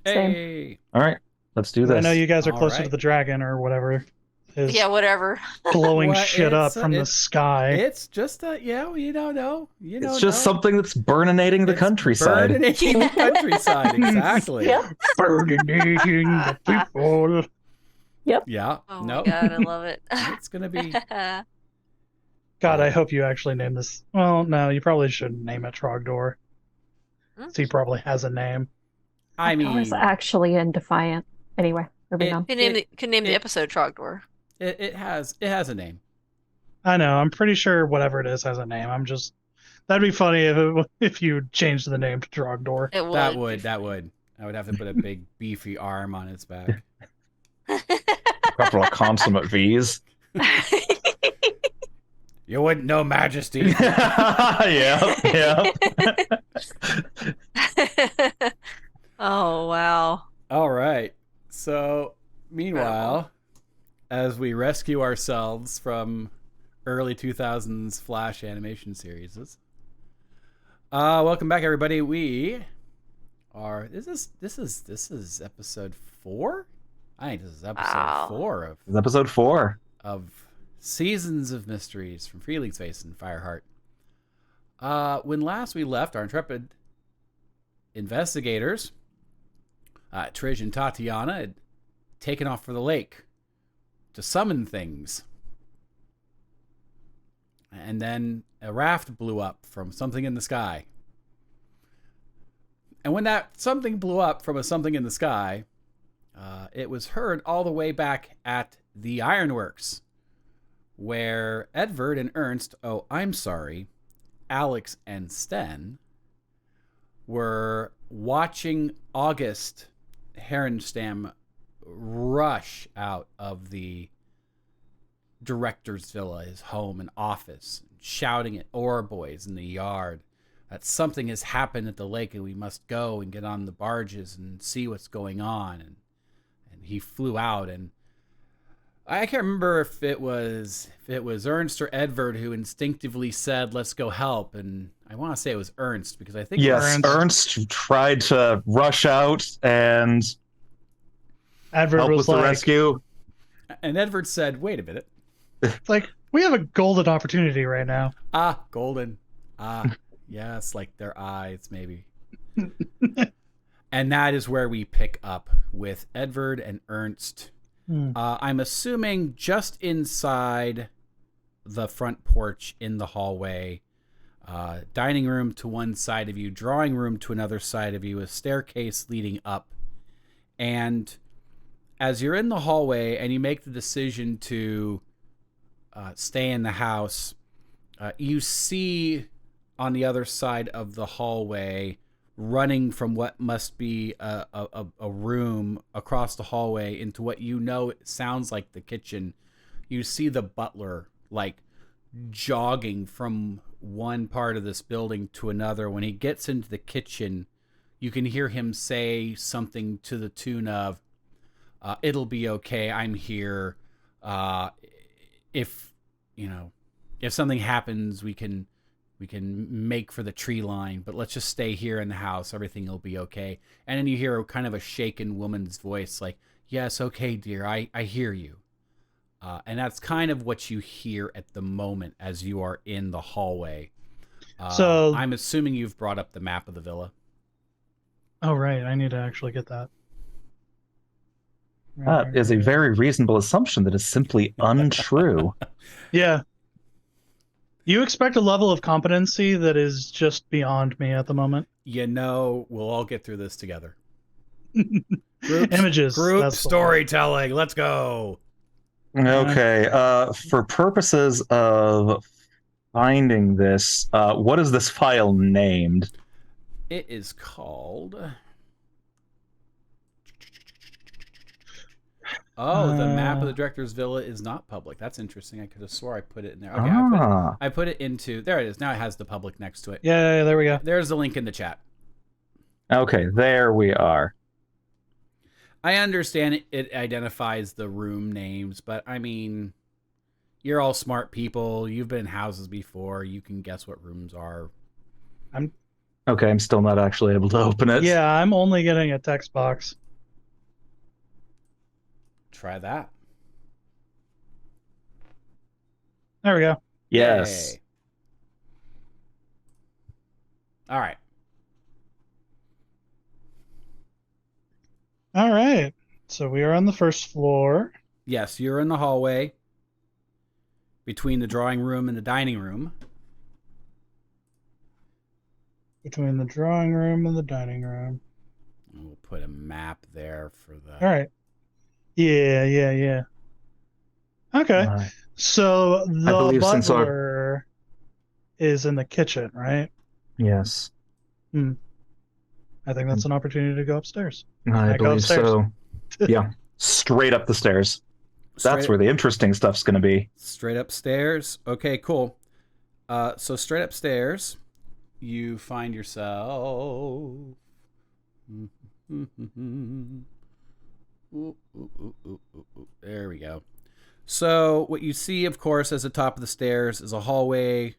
Same. Hey. All right, let's do I know this. you guys are All closer to right. the dragon or whatever is Yeah, whatever. blowing What shit up from the sky. it's just a yeah, well, you don't know. You It's don't just know. something that's burninating the It's countryside. burning in the countryside, exactly. Yep. Burdening the people. Yep. Yeah. Oh my No. God, I love it. It's gonna be God, I hope you actually name this. Well, no, you probably shouldn't name it Trogdor. Hmm? So he probably has a name. I Oh, Oh, is mean actually in Defiant. Anyway, moving it on. Can name the it episode Trogdor. it has a name. I know. I'm pretty sure whatever it is has a name. I'm just. That'd be funny if you changed the name to Trogdor. It That would be would that funny. would. I would have to put a big beefy arm on its back. a couple of consummate V's. You wouldn't know, Majesty. Yeah, yeah. Oh wow. All right. So, meanwhile, as we rescue ourselves from early 2000s Flash animation series, welcome back, everybody. We are. This is episode 4. I think this is episode Wow. 4 of It's episode 4. Seasons of Mysteries from Felix Vaesen Fireheart. When last we left, our intrepid investigators, Trish and Tatiana, had taken off for the lake to summon things. And then a raft blew up from something in the sky. And when that something blew up from a something in the sky, it was heard all the way back at the Ironworks, where Edvard and Ernst, Alex and Sten, were watching August Herenstam rush out of the director's villa, his home and office, shouting at Ore boys in the yard that something has happened at the lake and we must go and get on the barges and see what's going on. And he flew out, and I can't remember if it was Ernst or Edvard who instinctively said, "Let's go help." And I want to say it was Ernst because I think Yes, Ernst tried to rush out and Advert help was with the like, rescue. And Edvard said, "Wait a minute, it's like, we have a golden opportunity right now. golden, yes, like their eyes maybe." And that is where we pick up with Edvard and Ernst. I'm assuming just inside the front porch in the hallway, dining room to one side of you, drawing room to another side of you, a staircase leading up. And as you're in the hallway and you make the decision to stay in the house, you see on the other side of the hallway, running from what must be a room across the hallway into what you know sounds like the kitchen, you see the butler like jogging from one part of this building to another. When he gets into the kitchen, you can hear him say something to the tune of, "It'll be okay. I'm here. If if something happens, we can make for the tree line, but let's just stay here in the house. Everything will be okay." And then you hear kind of a shaken woman's voice like, "Yes, okay, dear. I hear you." And that's kind of what you hear at the moment as you are in the hallway. So, I'm assuming you've brought up the map of the villa. oh, right. I need to actually get that. That is a very reasonable assumption that is simply untrue. Yeah. You expect a level of competency that is just beyond me at the moment. We'll all get through this together. Images. Group that's the storytelling. Let's go. Okay, for purposes of finding this, what is this file named? It is called... the map of the director's villa is not public. That's interesting. I could have swore I put it in there. Okay, I put it into... There it is. Now it has the public next to it. Yeah, there we go. There's the link in the chat. Okay, there we are. I understand it identifies the room names, but I mean, you're all smart people. You've been in houses before. You can guess what rooms are. Okay, I'm still not actually able to open it. Yeah, I'm only getting a text box. Try that. There we go. Yes. Yay. All right. All right. So we are on the first floor. Yes, you're in the hallway between the drawing room and the dining room. Between the drawing room and the dining room. And we'll put a map there for the. All right. Yeah. Okay. Uh, So the believe since our- butler is in the kitchen, right? yes. I think that's an opportunity to go upstairs. I go believe upstairs. so. Yeah. Straight up the stairs. That's Straight- where the interesting stuff's going to be. Straight upstairs. Okay, cool. So straight upstairs, you find yourself. There we go. So what you see, of course, as the top of the stairs is a hallway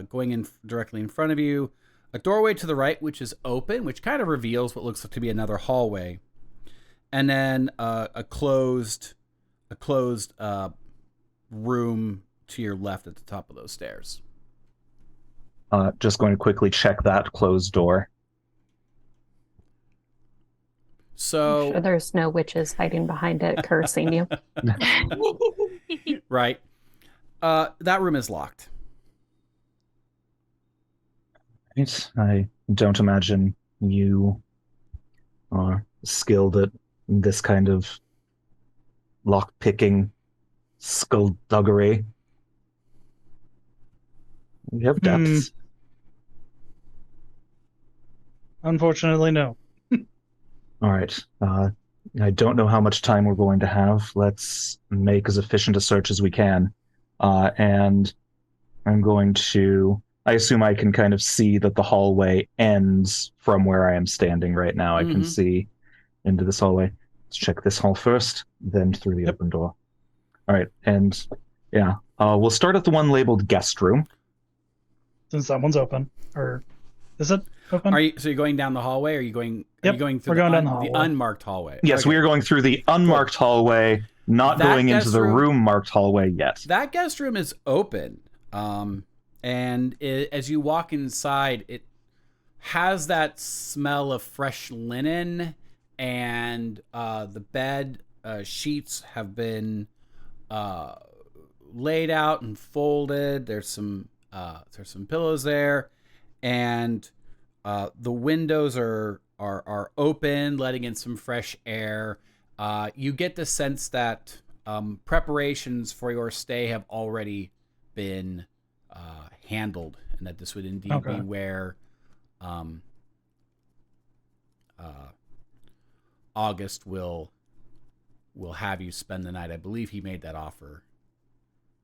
going in directly in front of you. A doorway to the right, which is open, which kind of reveals what looks to be another hallway. And then a closed room to your left at the top of those stairs. Just going to quickly check that closed door. So Sure there's no witches hiding behind it cursing you. right, that room is locked. Right. I don't imagine you are skilled at this kind of lock-picking, skullduggery. You have depths. Unfortunately, no. All right. I don't know how much time we're going to have. Let's make as efficient a search as we can. And I'm going to... I assume I can kind of see that the hallway ends from where I am standing right now. I can see into this hallway. Let's check this hall first, then through the open door. All right. And yeah, we'll start at the one labeled guest room. Since that one's open. Or is it open? So you're going down the hallway, or are you going? Are Yep, you going through we're going down the the hallway. unmarked hallway? Yes, Okay. we are going through the unmarked hallway, not That going into guest the room- room marked hallway yet. That guest room is open, and as you walk inside, it has that smell of fresh linen, and the bed sheets have been laid out and folded. There's some pillows there, and the windows are open, letting in some fresh air. You get the sense that preparations for your stay have already been handled, and that this would indeed be where August will have you spend the night. I believe he made that offer.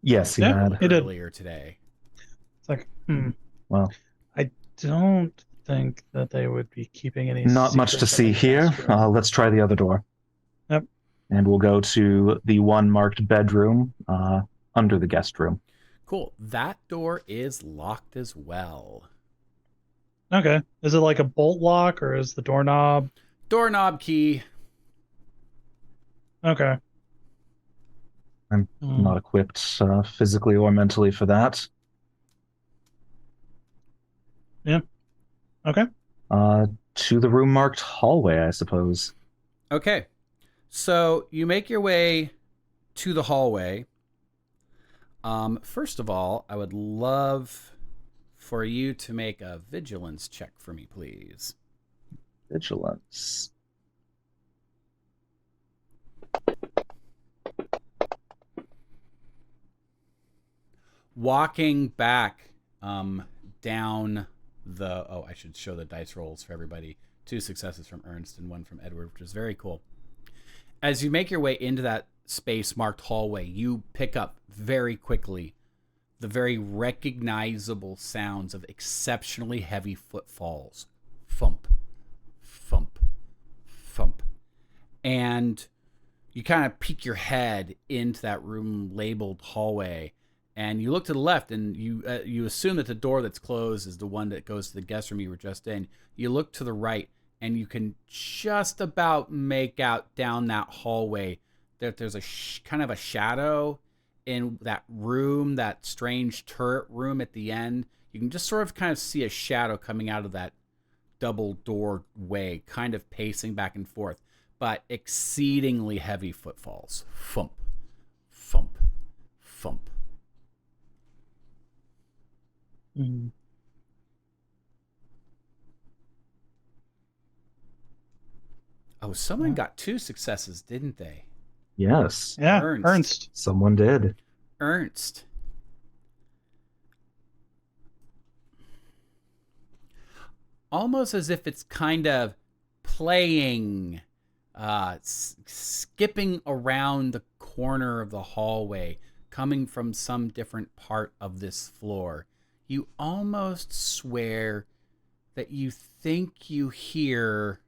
Yes, he Yeah, had. he did. Earlier today. It's like, Well, I don't think that they would be keeping any. not much to secrets see in the here. guest room. Let's try the other door. Yep. And we'll go to the one marked bedroom under the guest room. Cool. That door is locked as well. Okay. Is it like a bolt lock or is the doorknob? Doorknob key. Okay. I'm not equipped physically or mentally for that. Yeah. Okay. To the room marked hallway, I suppose. Okay. So you make your way to the hallway. First of all, I would love for you to make a vigilance check for me, please. Vigilance. Walking back down the... Oh, I should show the dice rolls for everybody. 2 successes from Ernst and 1 from Edward, which is very cool. As you make your way into that space marked hallway, you pick up very quickly the very recognizable sounds of exceptionally heavy footfalls. Thump, thump, thump. And you kind of peek your head into that room labeled hallway, And you look to the left, and you assume that the door that's closed is the one that goes to the guest room you were just in. You look to the right, and you can just about make out down that hallway that there's a kind of a shadow in that room, that strange turret room at the end. You can just sort of kind of see a shadow coming out of that double doorway, kind of pacing back and forth, but exceedingly heavy footfalls. Thump, thump, thump. Mm. Oh, someone got 2 successes, didn't they? Yes, Yeah, Ernst. Ernst. someone did. Ernst. Almost as if it's kind of playing, skipping around the corner of the hallway, coming from some different part of this floor. You almost swear that you think you hear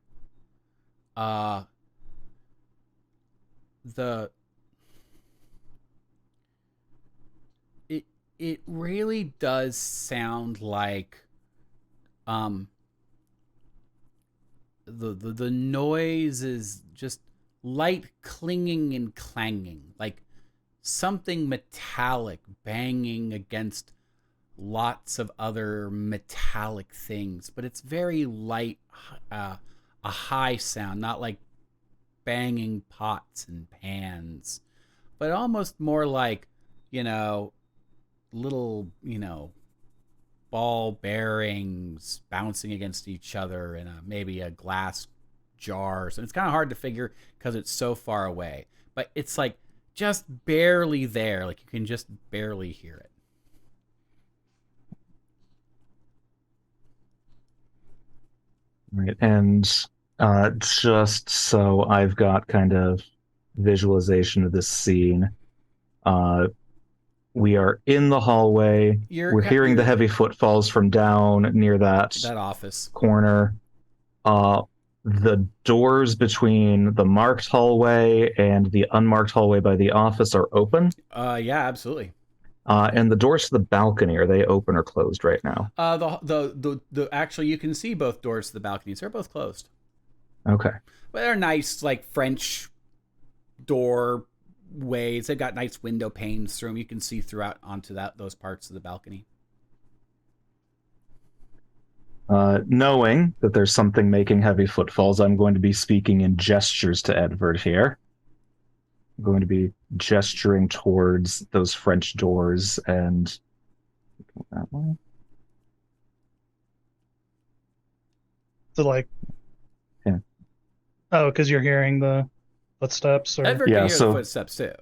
it really does sound like the noise is just light clinging and clanging, like something metallic banging against lots of other metallic things, but it's very light, a high sound, not like banging pots and pans, but almost more like, little, ball bearings bouncing against each other in maybe a glass jar. So it's kind of hard to figure because it's so far away, but it's like just barely there. Like you can just barely hear it. Right. And just so I've got kind of visualization of this scene, we are in the hallway. We're hearing the heavy footfalls from down near that office corner. The doors between the marked hallway and the unmarked hallway by the office are open. Yeah, absolutely. And the doors to the balcony, are they open or closed right now? The actually, you can see both doors to the balconies. They're both closed. Okay. But they're nice, like French doorways. They've got nice window panes through them. You can see throughout onto those parts of the balcony. Knowing that there's something making heavy footfalls, I'm going to be speaking in gestures to Edvard here. I'm going to be gesturing towards those French doors and that one. So like, yeah. Oh, because you're hearing the footsteps, or Edvard can hear the footsteps too.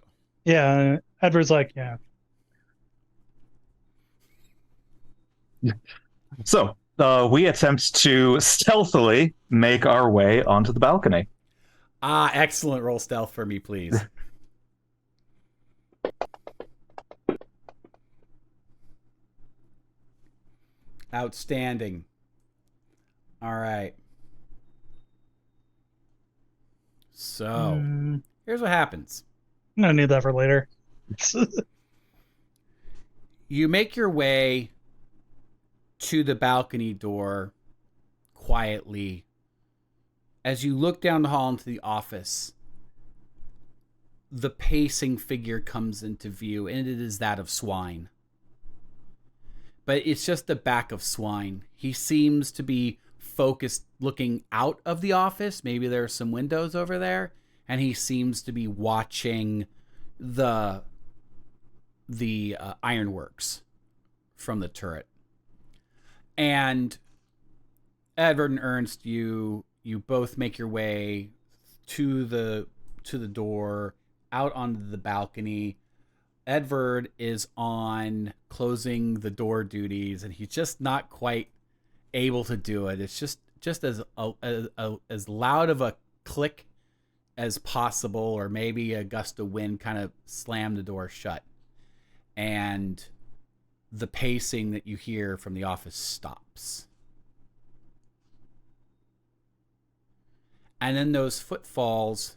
Yeah, Edvard's like, yeah. So we attempt to stealthily make our way onto the balcony. Excellent. Roll stealth for me, please. Outstanding. All right. So, here's what happens. I'm gonna need that for later. You make your way to the balcony door quietly. As you look down the hall into the office, the pacing figure comes into view, and it is that of Swine. But it's just the back of Swine. He seems to be focused looking out of the office. Maybe there are some windows over there, and he seems to be watching the Ironworks from the turret. And Edvard and Ernst, you both make your way to the door, out onto the balcony. Edvard is on closing the door duties, and he's just not quite able to do it. It's just as loud of a click as possible, or maybe a gust of wind kind of slammed the door shut, and the pacing that you hear from the office stops. And then those footfalls,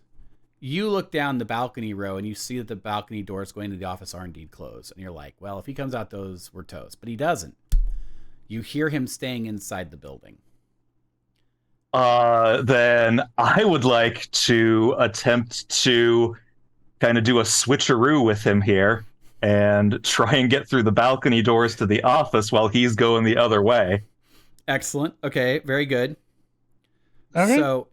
you look down the balcony row and you see that the balcony doors going to the office are indeed closed. And you're like, well, if he comes out those, we're toast. But he doesn't. You hear him staying inside the building. Then I would like to attempt to kind of do a switcheroo with him here and try and get through the balcony doors to the office while he's going the other way. Excellent. Okay, very good. Okay. So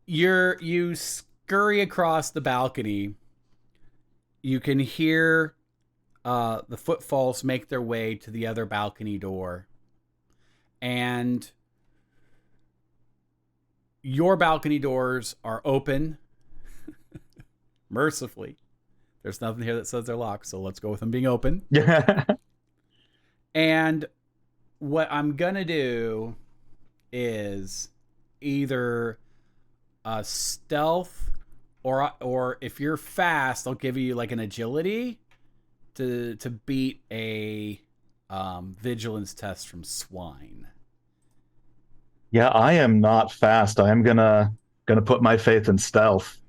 you scurry across the balcony. You can hear the footfalls make their way to the other balcony door. And your balcony doors are open. Mercifully. There's nothing here that says they're locked, so let's go with them being open. And what I'm going to do is either a stealth or if you're fast, I'll give you like an agility to beat a vigilance test from swine. Yeah, I am not fast. I am gonna put my faith in stealth.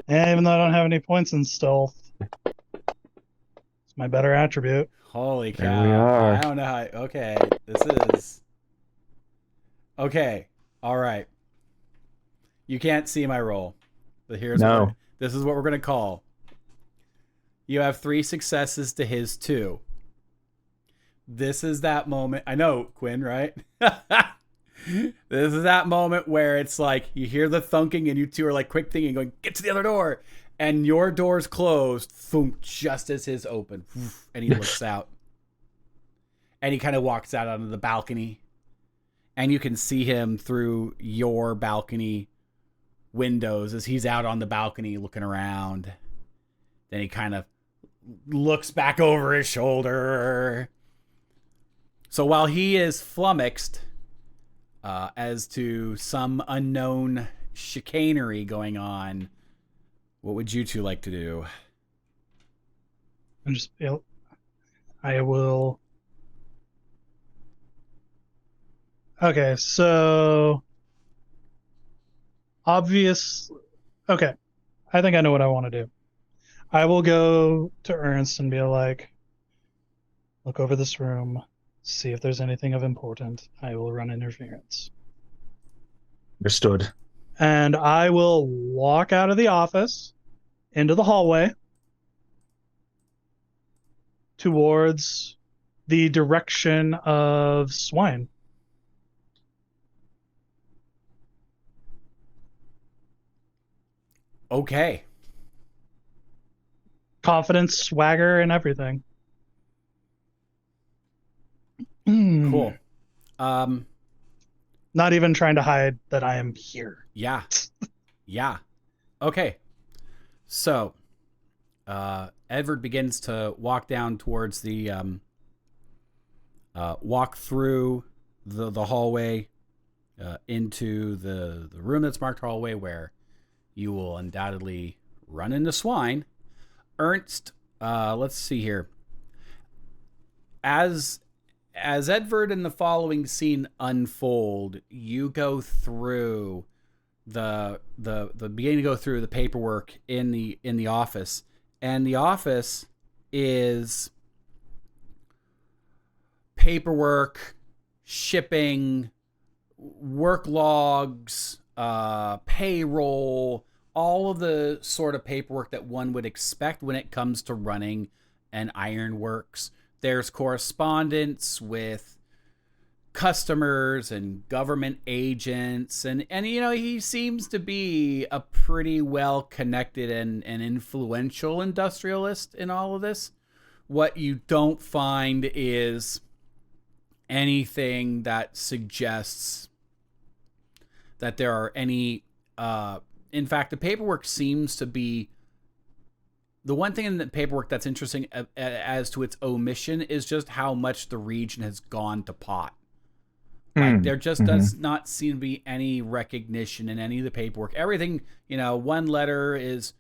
Yeah, even though I don't have any points in stealth, it's my better attribute. Holy cow. There we are. I don't know how. Okay, this is. Okay, all right. You can't see my roll, but here's this is what we're going to call. You have 3 successes to his 2. This is that moment. I know, Quinn, right? This is that moment where it's like you hear the thunking and you two are like quick thinking, going, get to the other door. And your door's closed, thunk, just as his open. And he looks out. And he kind of walks out onto the balcony. And you can see him through your balcony windows as he's out on the balcony looking around. Then he kind of looks back over his shoulder. So while he is flummoxed as to some unknown chicanery going on, what would you two like to do? I will. Okay, so obvious. Okay, I think I know what I want to do. I will go to Ernst and be like, look over this room, see if there's anything of importance. I will run interference. Understood. And I will walk out of the office into the hallway towards the direction of Swine. Okay. Confidence, swagger, and everything. Cool. Not even trying to hide that I am here. Yeah. Yeah. Okay. So, Edward begins to walk down towards the, walk through the hallway, into the room that's marked hallway where you will undoubtedly run into Swine. Ernst, let's see here. As Edward and the following scene unfold, you go through the beginning to go through the paperwork in the office, and the office is paperwork, shipping, work logs, payroll, all of the sort of paperwork that one would expect when it comes to running an Ironworks. There's correspondence with customers and government agents, and you know, he seems to be a pretty well connected and influential industrialist in all of this. What you don't find is anything that suggests that there are any in fact, the paperwork seems to be the one thing in the paperwork that's interesting as to its omission is just how much the region has gone to pot. Like, there just does not seem to be any recognition in any of the paperwork. Everything, you know, one letter is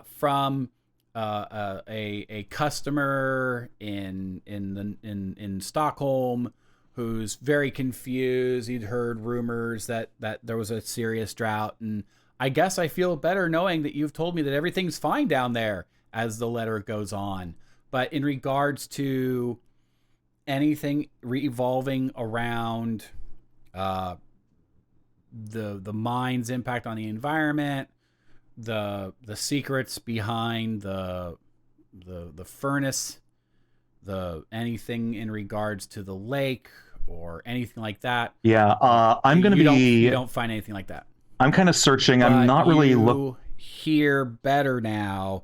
from a customer in Stockholm who's very confused. He'd heard rumors that there was a serious drought, and I guess I feel better knowing that you've told me that everything's fine down there as the letter goes on. But in regards to anything revolving around the mine's impact on the environment, the secrets behind the furnace, anything in regards to the lake or anything like that. Yeah, I'm going to be... You don't find anything like that. I'm kind of searching. But I'm not really you hear better now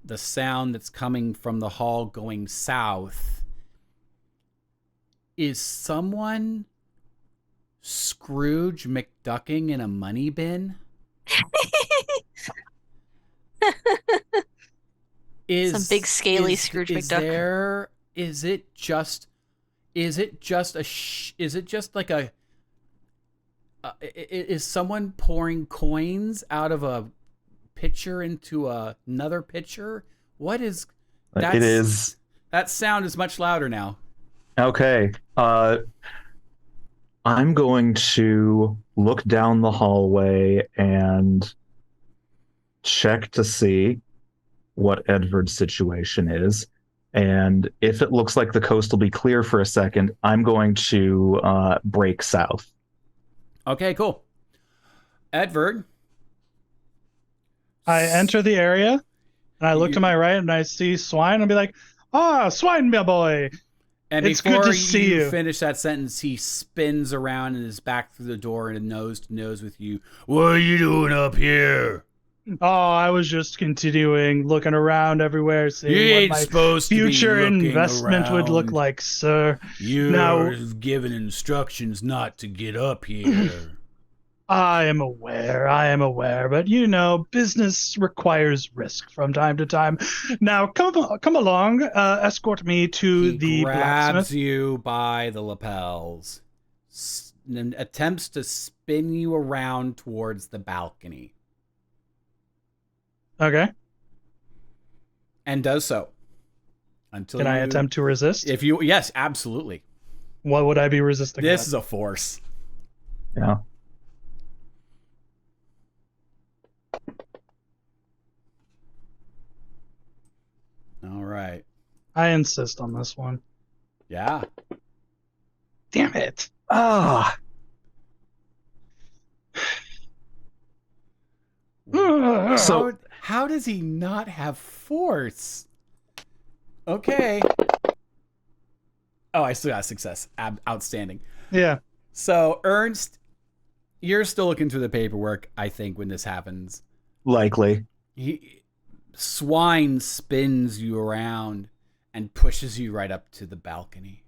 the sound that's coming from the hall going south. Is someone Scrooge McDucking in a money bin? Some big scaly Scrooge McDuck. Is it just like a is someone pouring coins out of a pitcher into another pitcher? What is that? It is. That sound is much louder now. Okay. I'm going to look down the hallway and check to see what Edvard's situation is. And if it looks like the coast will be clear for a second, I'm going to break south. Okay, cool. Edvard. I enter the area, and I look to my right, and I see Swine, and be like, Swine, my boy. And it's before good to see you finish that sentence, he spins around and is back through the door and nose to nose with you. What are you doing up here? Oh, I was just continuing, looking around everywhere, seeing what my future investment would look like, sir. You're given instructions not to get up here. I am aware, but business requires risk from time to time. Now, come along, escort me to the blacksmith. He grabs you by the lapels and attempts to spin you around towards the balcony. Okay. And does so. Can I attempt to resist? Yes, absolutely. What would I be resisting? This is a force. Yeah. All right. I insist on this one. Yeah. Damn it. Ah. So how does he not have force? Okay. Oh, I still got success. Outstanding. Yeah. So Ernst, you're still looking through the paperwork, I think, when this happens. Likely. Swine spins you around and pushes you right up to the balcony.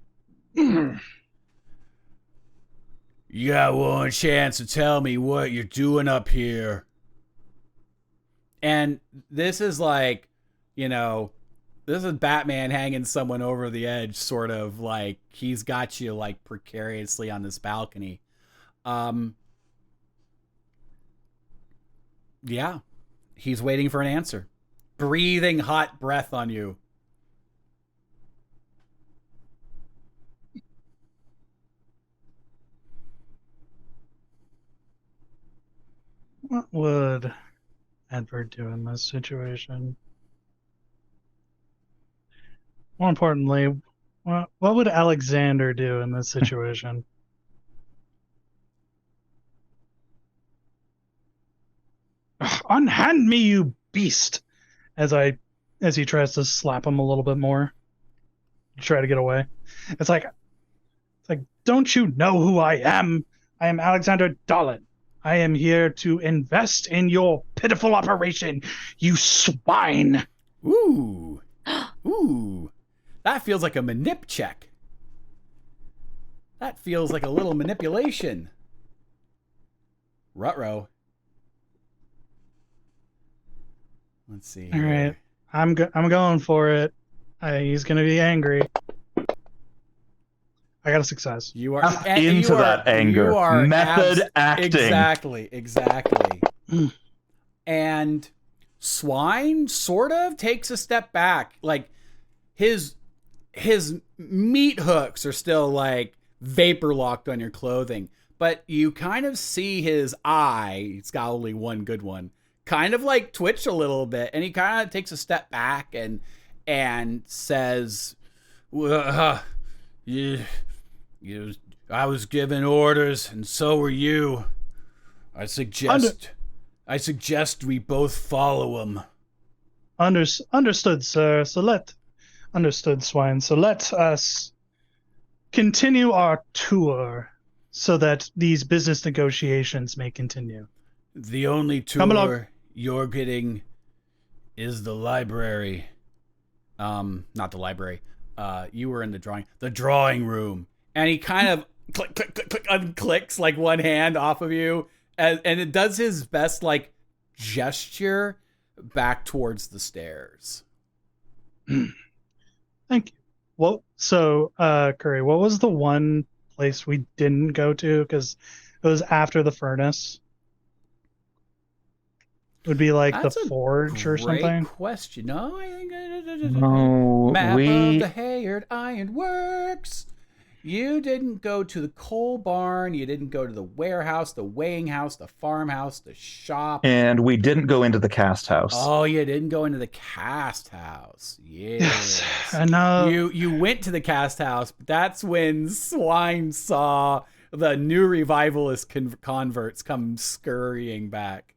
You got one chance to tell me what you're doing up here. And this is like, this is Batman hanging someone over the edge, sort of like he's got you like precariously on this balcony. Yeah, he's waiting for an answer. Breathing hot breath on you. What would Edvard do in this situation? More importantly, what would Alexander do in this situation? Unhand me, you beast! As he tries to slap him a little bit more, try to get away. It's like, don't you know who I am? I am Alexander Dolan. I am here to invest in your pitiful operation, you swine. Ooh. Ooh. That feels like a manip check. That feels like a little manipulation. Ruh-roh. Let's see. All right. I'm going for it. He's going to be angry. I got a success. You are into that anger. You are method acting. Exactly. And Swine sort of takes a step back. Like his meat hooks are still like vapor locked on your clothing, but you kind of see his eye, he's got only one good one, kind of like twitch a little bit, and he kind of takes a step back and says, you, I was given orders, and so were you. I suggest we both follow him. Understood, sir. Understood, Swine. So let us continue our tour so that these business negotiations may continue. The only tour you're getting is the library. Not the library. You were in the drawing room. And he kind of click, click, click, click, unclicks like one hand off of you. And it does his best like gesture back towards the stairs. Thank you. Well, so, Curry, what was the one place we didn't go to? Because it was after the furnace. It would be like That's the forge or something. Great question. No, I think No, map we of the Hayard Ironworks. You didn't go to the coal barn. You didn't go to the warehouse, the weighing house, the farmhouse, the shop. and we didn't go into the cast house. Oh, you didn't go into the cast house. Yes. I know. You went to the cast house, but that's when Swine saw the new revivalist converts come scurrying back.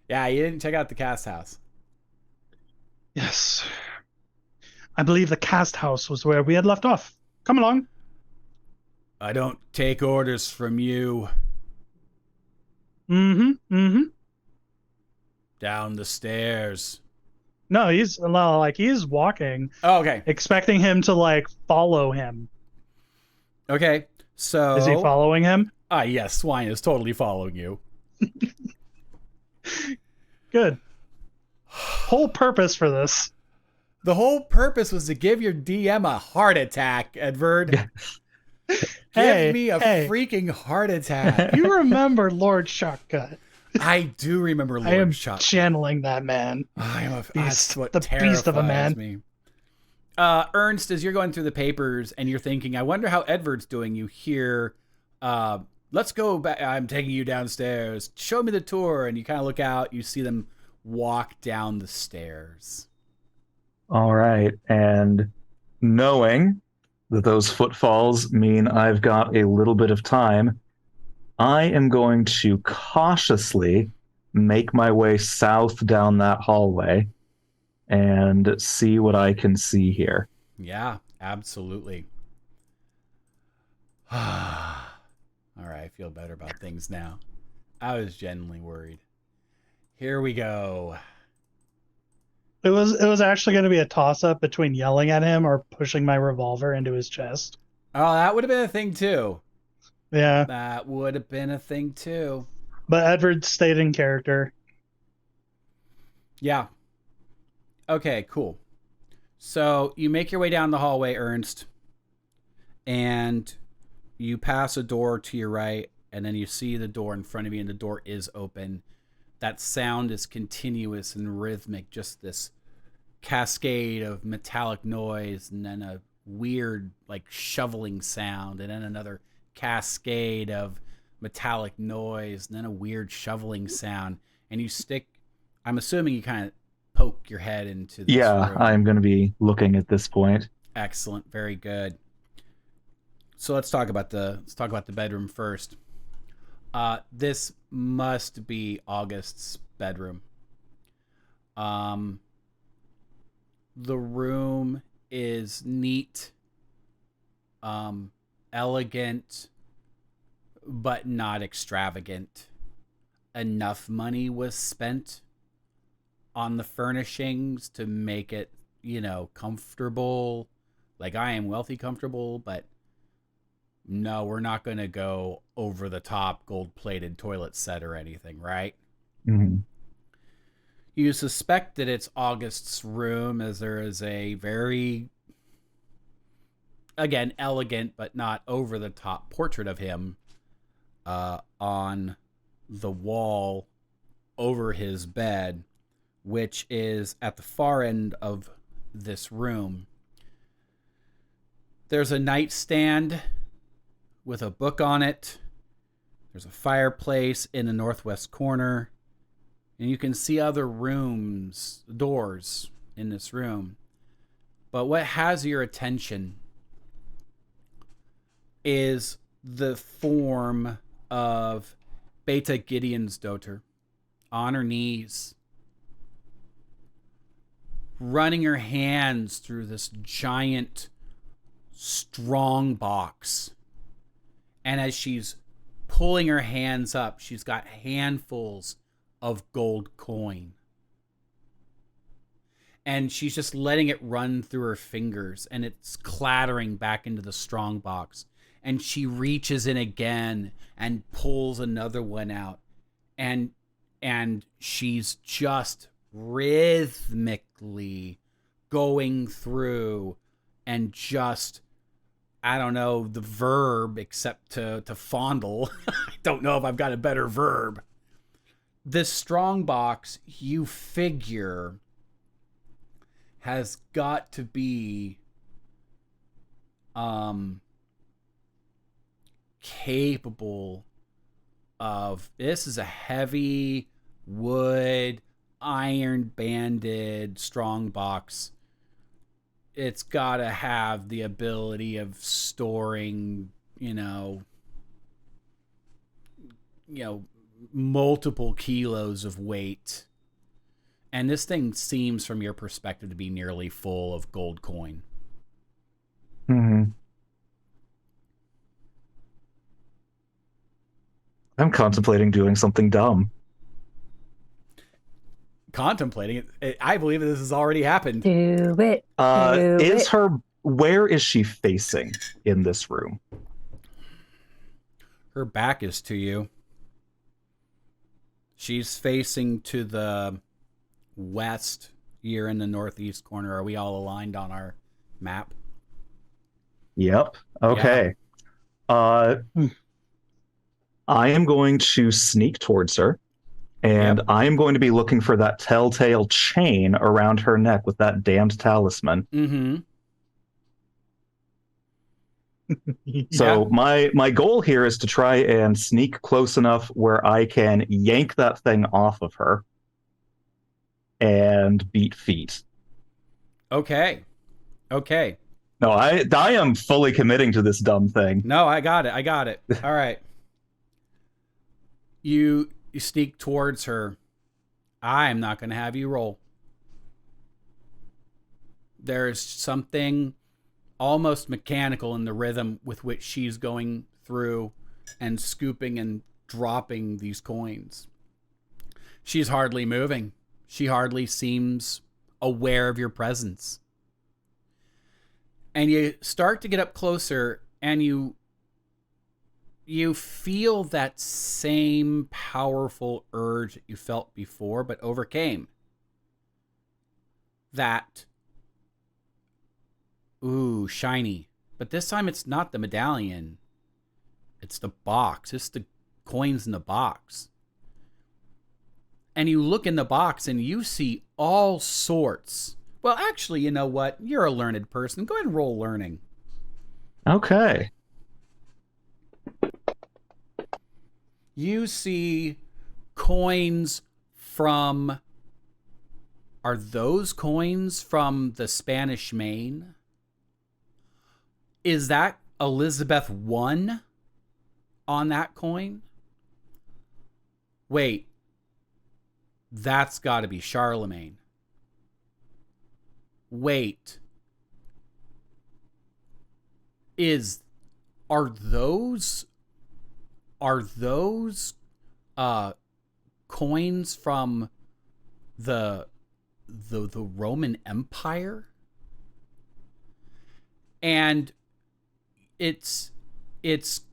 Yeah, you didn't check out the cast house. Yes. I believe the cast house was where we had left off. Come along. I don't take orders from you. Mm-hmm. Down the stairs. No, he's walking, Oh, okay. expecting him to like follow him. Okay. So Is he following him? Yes, Swine is totally following you. Good. Whole purpose for this. The whole purpose was to give your DM a heart attack, Edward. Give me a freaking heart attack. You remember Lord Shotgut. I do remember Lord I am Shotgun. channeling that man. I am a Beast, that's what the beast of a man. me. Ernst, as you're going through the papers and you're thinking, I wonder how Edward's doing, you hear, let's go back. I'm taking you downstairs. Show me the tour. And you kind of look out. You see them walk down the stairs. All right, and knowing that those footfalls mean I've got a little bit of time, I am going to cautiously make my way south down that hallway and see what I can see here. Yeah, absolutely. All right, I feel better about things now. I was genuinely worried. Here we go. It was actually going to be a toss-up between yelling at him or pushing my revolver into his chest. Oh, that would have been a thing too. Yeah. That would have been a thing too. But Edward stayed in character. Yeah. Okay, cool. So you make your way down the hallway, Ernst, and you pass a door to your right, and then you see the door in front of you, and the door is open. That sound is continuous and rhythmic, just this cascade of metallic noise, and then a weird, like, shoveling sound, and then another cascade of metallic noise, and then a weird shoveling sound. And you I'm assuming you kind of poke your head into this room. I'm going to be looking at this point. Excellent, very good. So let's talk about the bedroom first. This must be August's bedroom. The room is neat, elegant, but not extravagant. Enough money was spent on the furnishings to make it, comfortable. Like, I am wealthy comfortable, but no, we're not going to go over the top gold-plated toilet set or anything, right? Mm-hmm. You suspect that it's August's room, as there is a very, again, elegant but not over-the-top portrait of him on the wall over his bed, which is at the far end of this room. There's a nightstand with a book on it. There's a fireplace in the northwest corner, and you can see other rooms, doors in this room. But what has your attention is the form of Beta Gideon's daughter on her knees, running her hands through this giant, strong box. And as she's pulling her hands up, she's got handfuls of gold coin. And she's just letting it run through her fingers, and it's clattering back into the strong box. And she reaches in again and pulls another one out. And she's just rhythmically going through and just, I don't know the verb except to fondle. I don't know if I've got a better verb. This strong box, you figure, has got to be capable of, this is a heavy wood, iron banded strong box. It's got to have the ability of storing, multiple kilos of weight. And this thing seems, from your perspective, to be nearly full of gold coin. Mm-hmm. I'm contemplating doing something dumb. Contemplating it? I believe this has already happened. Do it. Where is she facing in this room? Her back is to you. She's facing to the west. You're in the northeast corner. Are we all aligned on our map? Yep. Okay. I am going to sneak towards her, and I am going to be looking for that telltale chain around her neck with that damned talisman. Mm-hmm. So my goal here is to try and sneak close enough where I can yank that thing off of her and beat feet. Okay. No, I am fully committing to this dumb thing. No, I got it. All right. You sneak towards her. I'm not going to have you roll. There's something almost mechanical in the rhythm with which she's going through and scooping and dropping these coins. She's hardly moving. She hardly seems aware of your presence. And you start to get up closer, and you feel that same powerful urge that you felt before, but overcame. That, ooh, shiny. But this time it's not the medallion. It's the box. It's the coins in the box. And you look in the box and you see all sorts. Well, actually, you know what? You're a learned person. Go ahead and roll learning. Okay. You see coins from... Are those coins from the Spanish Main? Is that Elizabeth I on that coin? Wait. That's got to be Charlemagne. Wait. Are those coins from the Roman Empire? And it's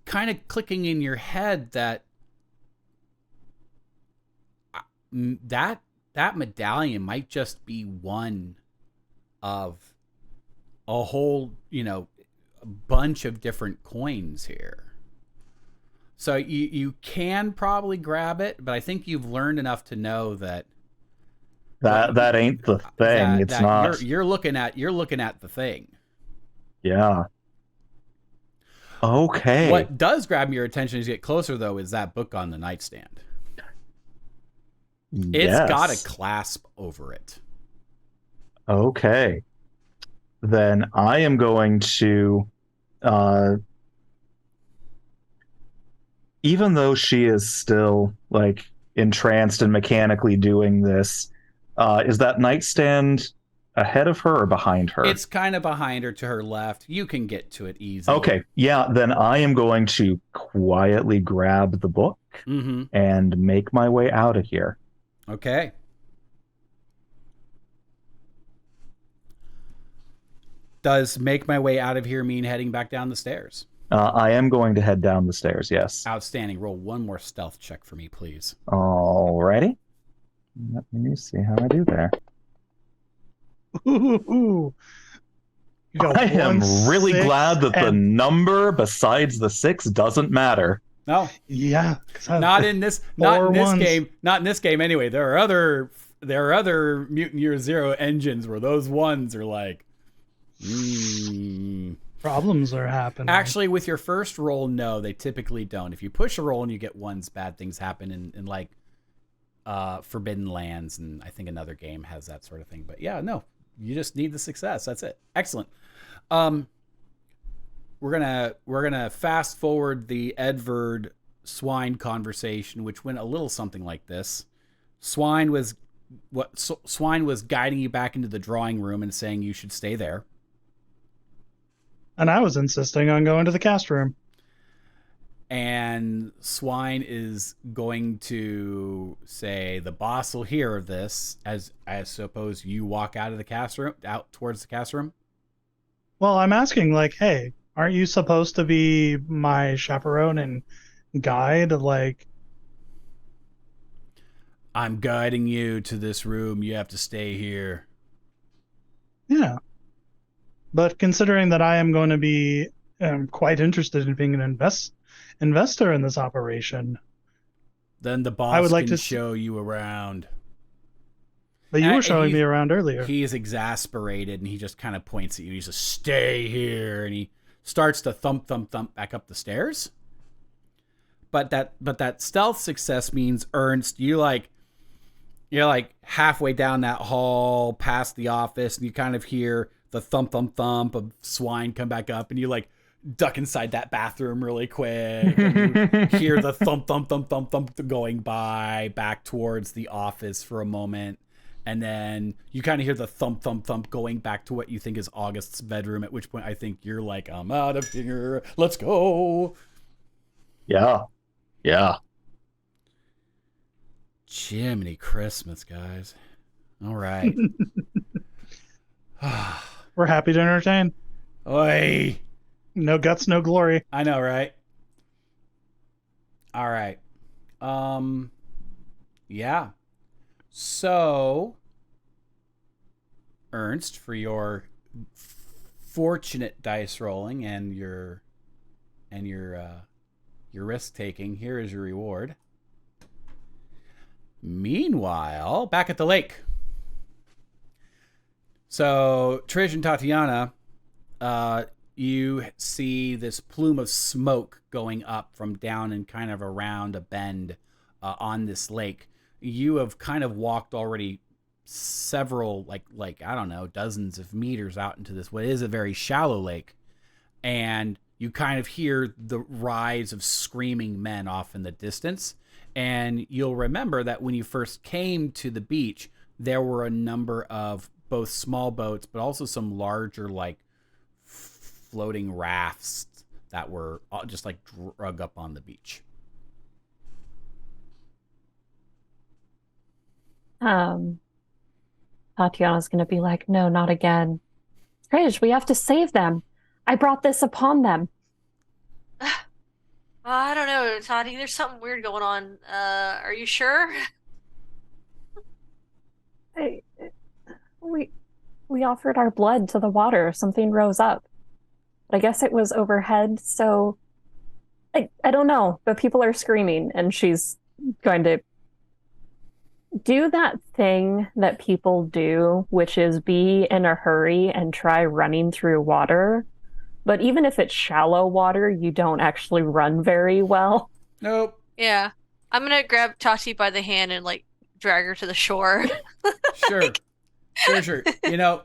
kind of clicking in your head that that medallion might just be one of a whole, bunch of different coins here. So you can probably grab it, but I think you've learned enough to know that that ain't the thing. It's not. You're looking at the thing. Yeah. Okay. What does grab your attention as you get closer, though, is that book on the nightstand. It's got a clasp over it. Okay. Then I am going to, even though she is still like entranced and mechanically doing this, is that nightstand ahead of her or behind her? It's kind of behind her to her left. You can get to it easily. Okay. Yeah, then I am going to quietly grab the book and make my way out of here. Okay. Does make my way out of here mean heading back down the stairs? I am going to head down the stairs, yes. Outstanding. Roll one more stealth check for me, please. Alrighty. Let me see how I do there. Ooh. I am really glad that the number besides the 6 doesn't matter. No. Yeah. Not in this game. Not in this game anyway. There are other Mutant Year Zero engines where those ones are like problems are happening. Actually, with your first roll, no, they typically don't. If you push a roll and you get ones, bad things happen in like Forbidden Lands, and I think another game has that sort of thing. But yeah, no. You just need the success. That's it. Excellent. We're gonna fast forward the Edvard Swine conversation, which went a little something like this. Swine was guiding you back into the drawing room and saying you should stay there. And I was insisting on going to the cast room. And Swine is going to say the boss will hear of this as I suppose you walk out of the cast room, out towards the cast room. Well, I'm asking like, hey, aren't you supposed to be my chaperone and guide? Like, I'm guiding you to this room. You have to stay here. Yeah. But considering that I am going to be quite interested in being an investor in this operation, then the boss can show you around. But you were showing me around earlier. He is exasperated and he just kind of points at you. He says, "Stay here," and he starts to thump back up the stairs. But that stealth success means, Ernst, you're like halfway down that hall past the office, and you kind of hear the thump of Swine come back up, and you like duck inside that bathroom really quick. And you hear the thump going by back towards the office for a moment. And then you kind of hear the thump going back to what you think is August's bedroom, at which point I think you're like, I'm out of here. Let's go. Yeah. Jiminy Christmas, guys. All right. We're happy to entertain. Oi. No guts, no glory. I know, right? All right. Yeah. So, Ernst, for your fortunate dice rolling and your risk taking, here is your reward. Meanwhile, back at the lake. So, Trish and Tatiana, you see this plume of smoke going up from down and kind of around a bend on this lake. You have kind of walked already several, like I don't know, dozens of meters out into this, what is a very shallow lake. And you kind of hear the rise of screaming men off in the distance. And you'll remember that when you first came to the beach, there were a number of both small boats, but also some larger, like, floating rafts that were just like drug up on the beach. Tatiana's gonna be like, no, not again. Trish, we have to save them. I brought this upon them. I don't know, Tati. There's something weird going on. Are you sure? We offered our blood to the water. Something rose up. But I guess it was overhead, so I don't know. But people are screaming, and she's going to do that thing that people do, which is be in a hurry and try running through water. but even if it's shallow water, you don't actually run very well. Nope. Yeah. I'm gonna grab Tati by the hand and like drag her to the shore. Sure. Sure. You know,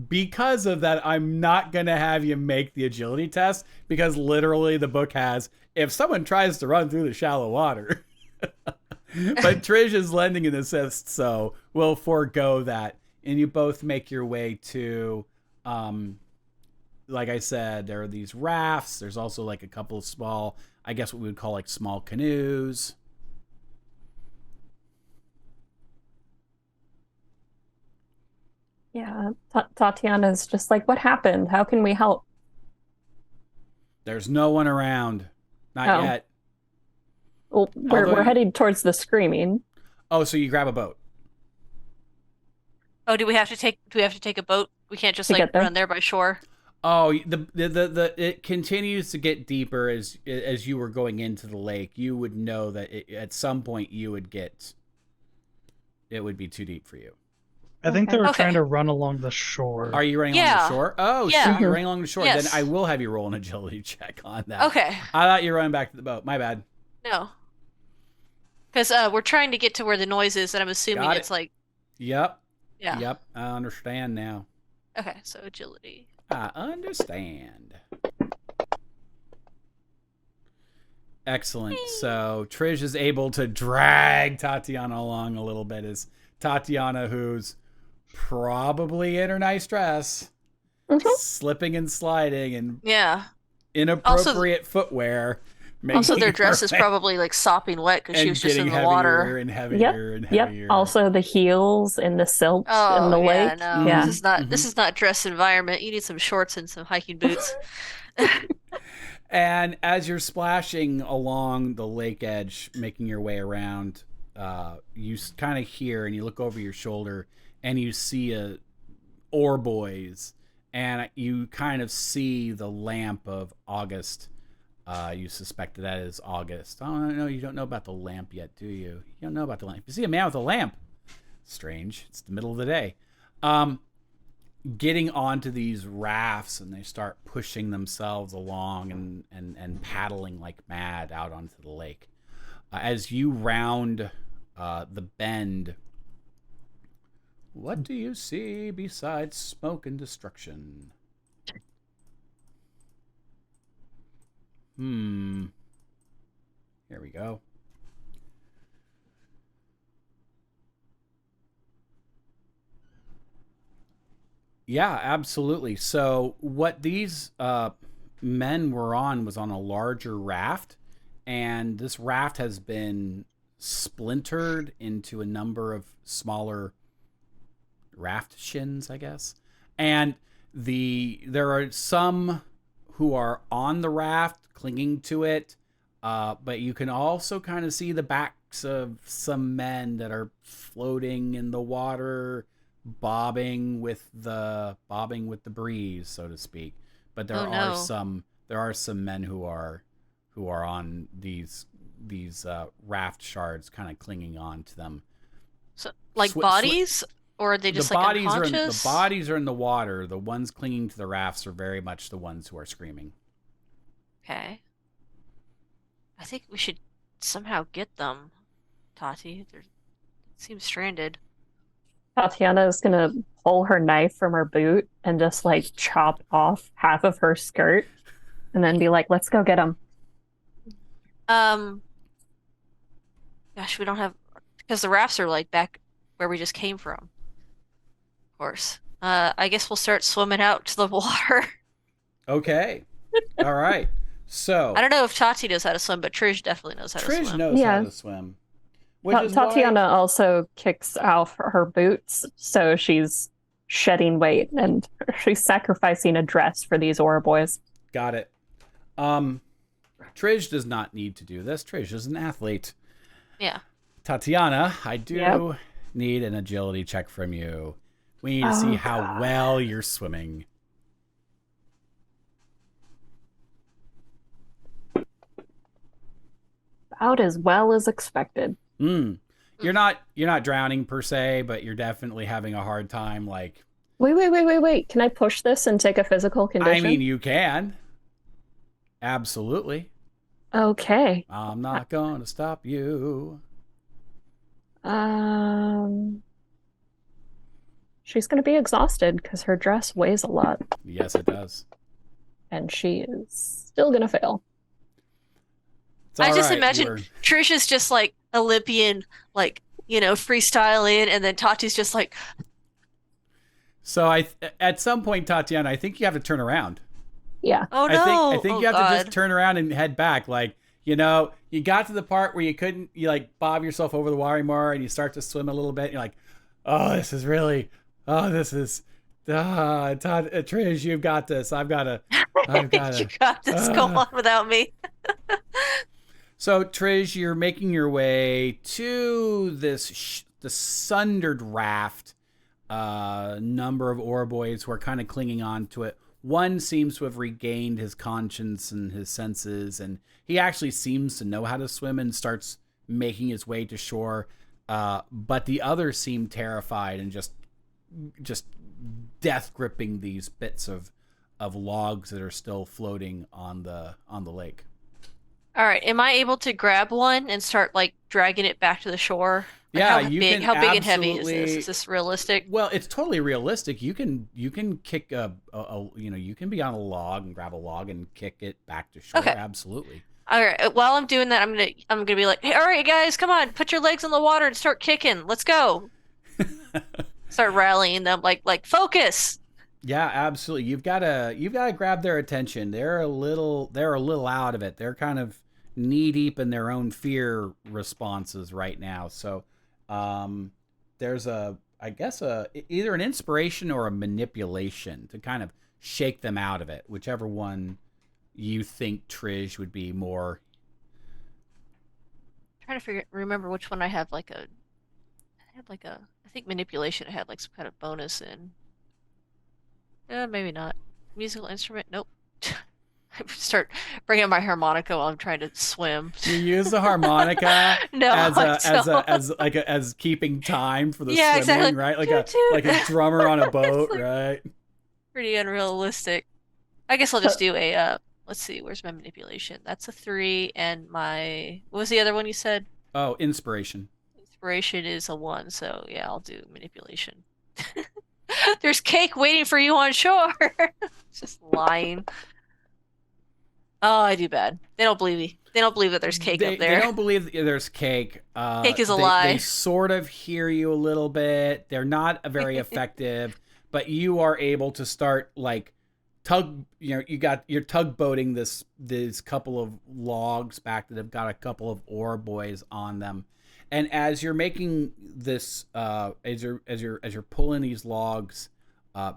because of that, I'm not going to have you make the agility test because literally the book has, if someone tries to run through the shallow water. But Trish is lending an assist, so we'll forego that. And you both make your way to, like I said, there are these rafts. There's also like a couple of small, I guess what we would call like small canoes. Yeah, Tatiana's just like, what happened? How can we help? There's no one around. Not yet. Well, we're heading towards the screaming. Oh, so you grab a boat. Oh, do we have to take a boat? We can't just like run there by shore. Oh, the it continues to get deeper as you were going into the lake. You would know that at some point you would get, it would be too deep for you. I think they were trying to run along the shore. Are you running along the shore? Oh, yeah. so you're running along the shore. Yes. Then I will have you roll an agility check on that. Okay. I thought you were running back to the boat. My bad. No. Because we're trying to get to where the noise is, and I'm assuming it's like... Yep. Yeah. Yep. I understand now. Okay, so agility. I understand. Excellent. So Trish is able to drag Tatiana along a little bit. As Tatiana, who's probably in her nice dress, slipping and sliding and inappropriate footwear. Also, their dress is probably like sopping wet because she was just in the water. And heavier and heavier. Also, the heels and the silks in the lake. No, this is not dress environment. You need some shorts and some hiking boots. And as you're splashing along the lake edge, making your way around, you kind of hear and you look over your shoulder and you see oar boys, and you kind of see the lamp of August. You suspect that is August. Oh, no, you don't know about the lamp yet, do you? You don't know about the lamp. You see a man with a lamp. Strange. It's the middle of the day. Getting onto these rafts, and they start pushing themselves along and paddling like mad out onto the lake. As you round the bend, what do you see besides smoke and destruction? Here we go. Yeah, absolutely. So what these men were on was on a larger raft, and this raft has been splintered into a number of smaller raft shins, I guess. And there are some who are on the raft clinging to it, but you can also kind of see the backs of some men that are floating in the water, bobbing with the breeze, so to speak. But there are some men who are on these raft shards, kind of clinging on to them. So like bodies, or are they just like unconscious? The bodies are in the water. The ones clinging to the rafts are very much the ones who are screaming. Okay. I think we should somehow get them, Tati. They seem stranded. Tatiana is going to pull her knife from her boot and just like chop off half of her skirt and then be like, let's go get them. Gosh, we don't have, because the rafts are like back where we just came from. Of course. I guess we'll start swimming out to the water. Okay. All right. So I don't know if Tati knows how to swim, but Trish definitely knows how to swim. Trish knows how to swim. Tatiana also kicks off her boots, so she's shedding weight and she's sacrificing a dress for these Aura boys. Got it. Trish does not need to do this. Trish is an athlete. Yeah. Tatiana, I do need an agility check from you. We need to see how well you're swimming. About as well as expected. You're not drowning per se, but you're definitely having a hard time. Like, wait. Can I push this and take a physical condition? I mean, you can. Absolutely. Okay. I'm not going to stop you. Um, she's going to be exhausted because her dress weighs a lot, Yes, it does. and she is still going to fail. It's I all just right. imagine Trish is just like Olympian, like, freestyling, and then Tati's just like, So at some point, Tatiana, I think you have to turn around. Yeah. oh I no, think oh you have to just God. turn around and head back. Like, you got to the part where you like bob yourself over the water more and you start to swim a little bit. And you're like, oh, this is really, Trish, you've got this. I've got to. You got this. Go on without me. So, Trish, you're making your way to the sundered raft. Number of Oroboys who are kind of clinging on to it. One seems to have regained his conscience and his senses, and he actually seems to know how to swim and starts making his way to shore. But the others seem terrified and just death gripping these bits of logs that are still floating on the lake. All right, am I able to grab one and start like dragging it back to the shore? Like, Yeah, how big and heavy is this? Is this realistic? Well, it's totally realistic. You can kick you can be on a log and grab a log and kick it back to shore. Okay. Absolutely. All right, while I'm doing that, I'm gonna be like, hey, all right, guys, come on, put your legs in the water and start kicking. Let's go. Start rallying them, like focus. Yeah, absolutely. You've got to grab their attention. They're a little out of it. They're kind of knee deep in their own fear responses right now. So, there's either an inspiration or a manipulation to kind of shake them out of it, whichever one you think Trish would be more. I'm trying to remember which one I have I think manipulation I had like some kind of bonus in. Maybe not. Musical instrument? Nope. I start bringing my harmonica while I'm trying to swim. You use the harmonica No, as keeping time for the Yeah, swimming, exactly. right? Toot, Like a drummer on a It's boat, like right? pretty unrealistic. I guess I'll just do a let's see, where's my manipulation? That's a 3, and what was the other one you said? Oh, inspiration. Inspiration is a 1, so yeah, I'll do manipulation. There's cake waiting for you on shore. Just lying. Oh, I do bad. They don't believe me. They don't believe that there's cake up there. They don't believe that there's cake. Cake is a lie. They sort of hear you a little bit. They're not very effective, but you are able to start like you're tugboating this couple of logs back that have got a couple of Oroboys on them. And as you're making this, as you're pulling these logs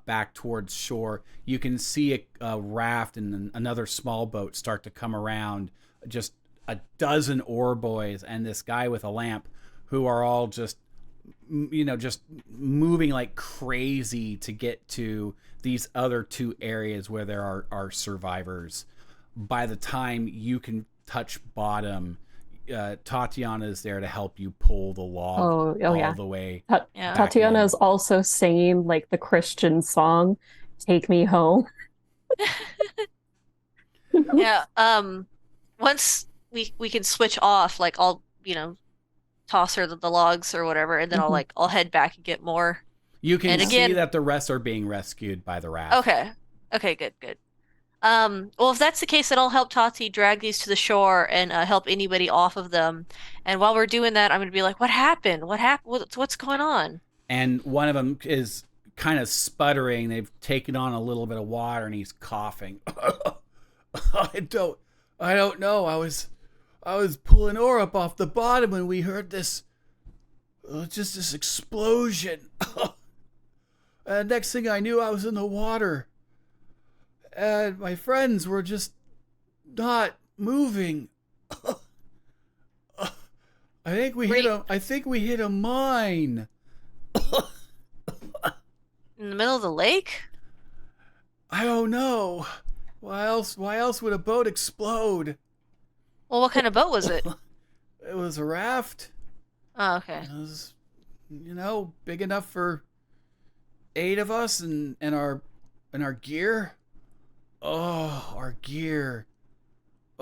back towards shore, you can see a raft and another small boat start to come around. Just a dozen Oroboys and this guy with a lamp, who are all just moving like crazy to get to these other 2 areas where there are survivors. By the time you can touch bottom, Tatiana is there to help you pull the log all the way. Tatiana is also singing like the Christian song, "Take Me Home." Yeah. Once we can switch off, like I'll toss her the logs or whatever, and then I'll head back and get more. You can see that the rest are being rescued by the raft. Okay, good. Well, if that's the case, then I'll help Tati drag these to the shore and help anybody off of them. And while we're doing that, I'm going to be like, what happened? What's going on? And one of them is kind of sputtering. They've taken on a little bit of water and he's coughing. I don't know. I was pulling ore up off the bottom and we heard this explosion. And next thing I knew, I was in the water. And my friends were just not moving. I think we hit a mine. In the middle of the lake? I don't know. Why else would a boat explode? Well, what kind of boat was it? It was a raft. Oh, okay. It was, big enough for 8 of us and our gear. Oh, our gear.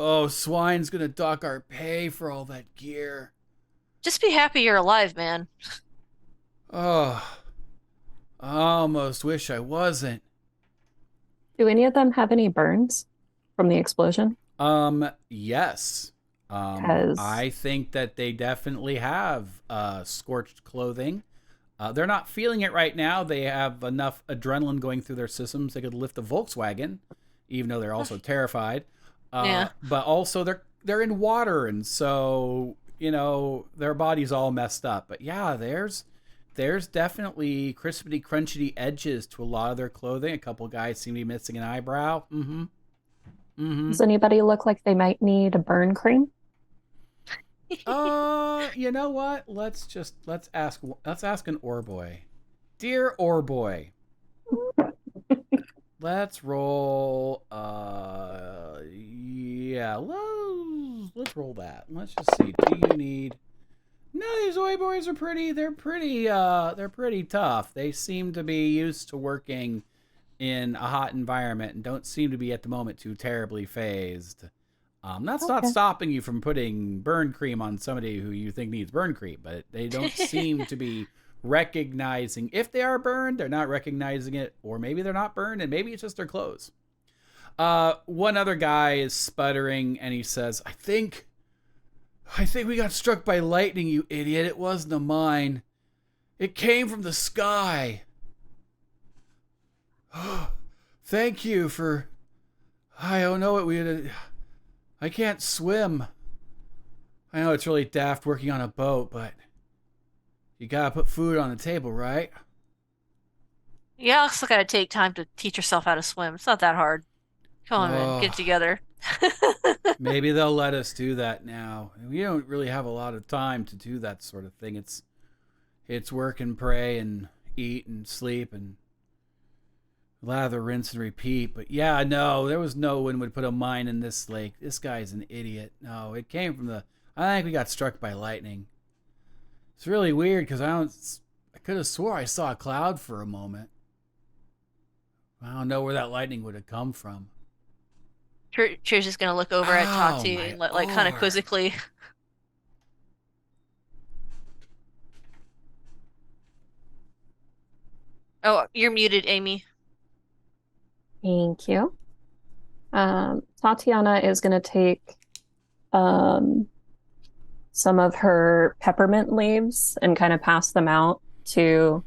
Oh, Swine's gonna dock our pay for all that gear. Just be happy you're alive, man. Oh, I almost wish I wasn't. Do any of them have any burns from the explosion? Yes. Because I think that they definitely have scorched clothing. They're not feeling it right now. They have enough adrenaline going through their systems. They could lift a Volkswagen, even though they're also terrified. Yeah. But also they're in water, and so their body's all messed up. But yeah, there's definitely crispity, crunchy edges to a lot of their clothing. A couple guys seem to be missing an eyebrow. does anybody look like they might need a burn cream? You know what? Let's ask an ore boy. Dear ore boy. Let's roll yeah, let's roll that. Let's just see. Do you need No, these ore boys are they're pretty tough. They seem to be used to working in a hot environment and don't seem to be at the moment too terribly phased. That's not stopping you from putting burn cream on somebody who you think needs burn cream, but they don't seem to be recognizing if they are burned, they're not recognizing it, or maybe they're not burned and maybe it's just their clothes. One other guy is sputtering and he says, I think we got struck by lightning, you idiot. It wasn't a mine. It came from the sky. Thank you for... I don't know what I can't swim. I know it's really daft working on a boat, but you gotta put food on the table, right? You also gotta take time to teach yourself how to swim. It's not that hard. Come on, man, get it together. Maybe they'll let us do that now. We don't really have a lot of time to do that sort of thing. It's work and pray and eat and sleep and lather, rinse, and repeat. But yeah, no, there was no one would put a mine in this lake. This guy's an idiot. No, it came from I think we got struck by lightning. It's really weird because I could have swore I saw a cloud for a moment. I don't know where that lightning would have come from. Cheers is gonna look over at Tati and like kind of quizzically. Oh, you're muted, Amy. Thank you. Tatiana is going to take some of her peppermint leaves and kind of pass them out to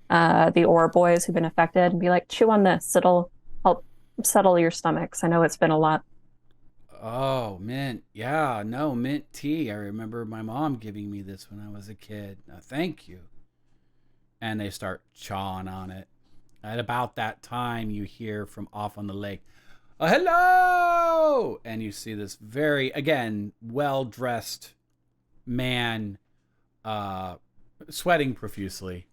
the ore boys who've been affected and be like, chew on this. It'll help settle your stomachs. I know it's been a lot. Oh, mint. Yeah, no, mint tea. I remember my mom giving me this when I was a kid. Thank you. And they start chawing on it. At about that time, you hear from off on the lake, hello! And you see this very, again, well-dressed man sweating profusely,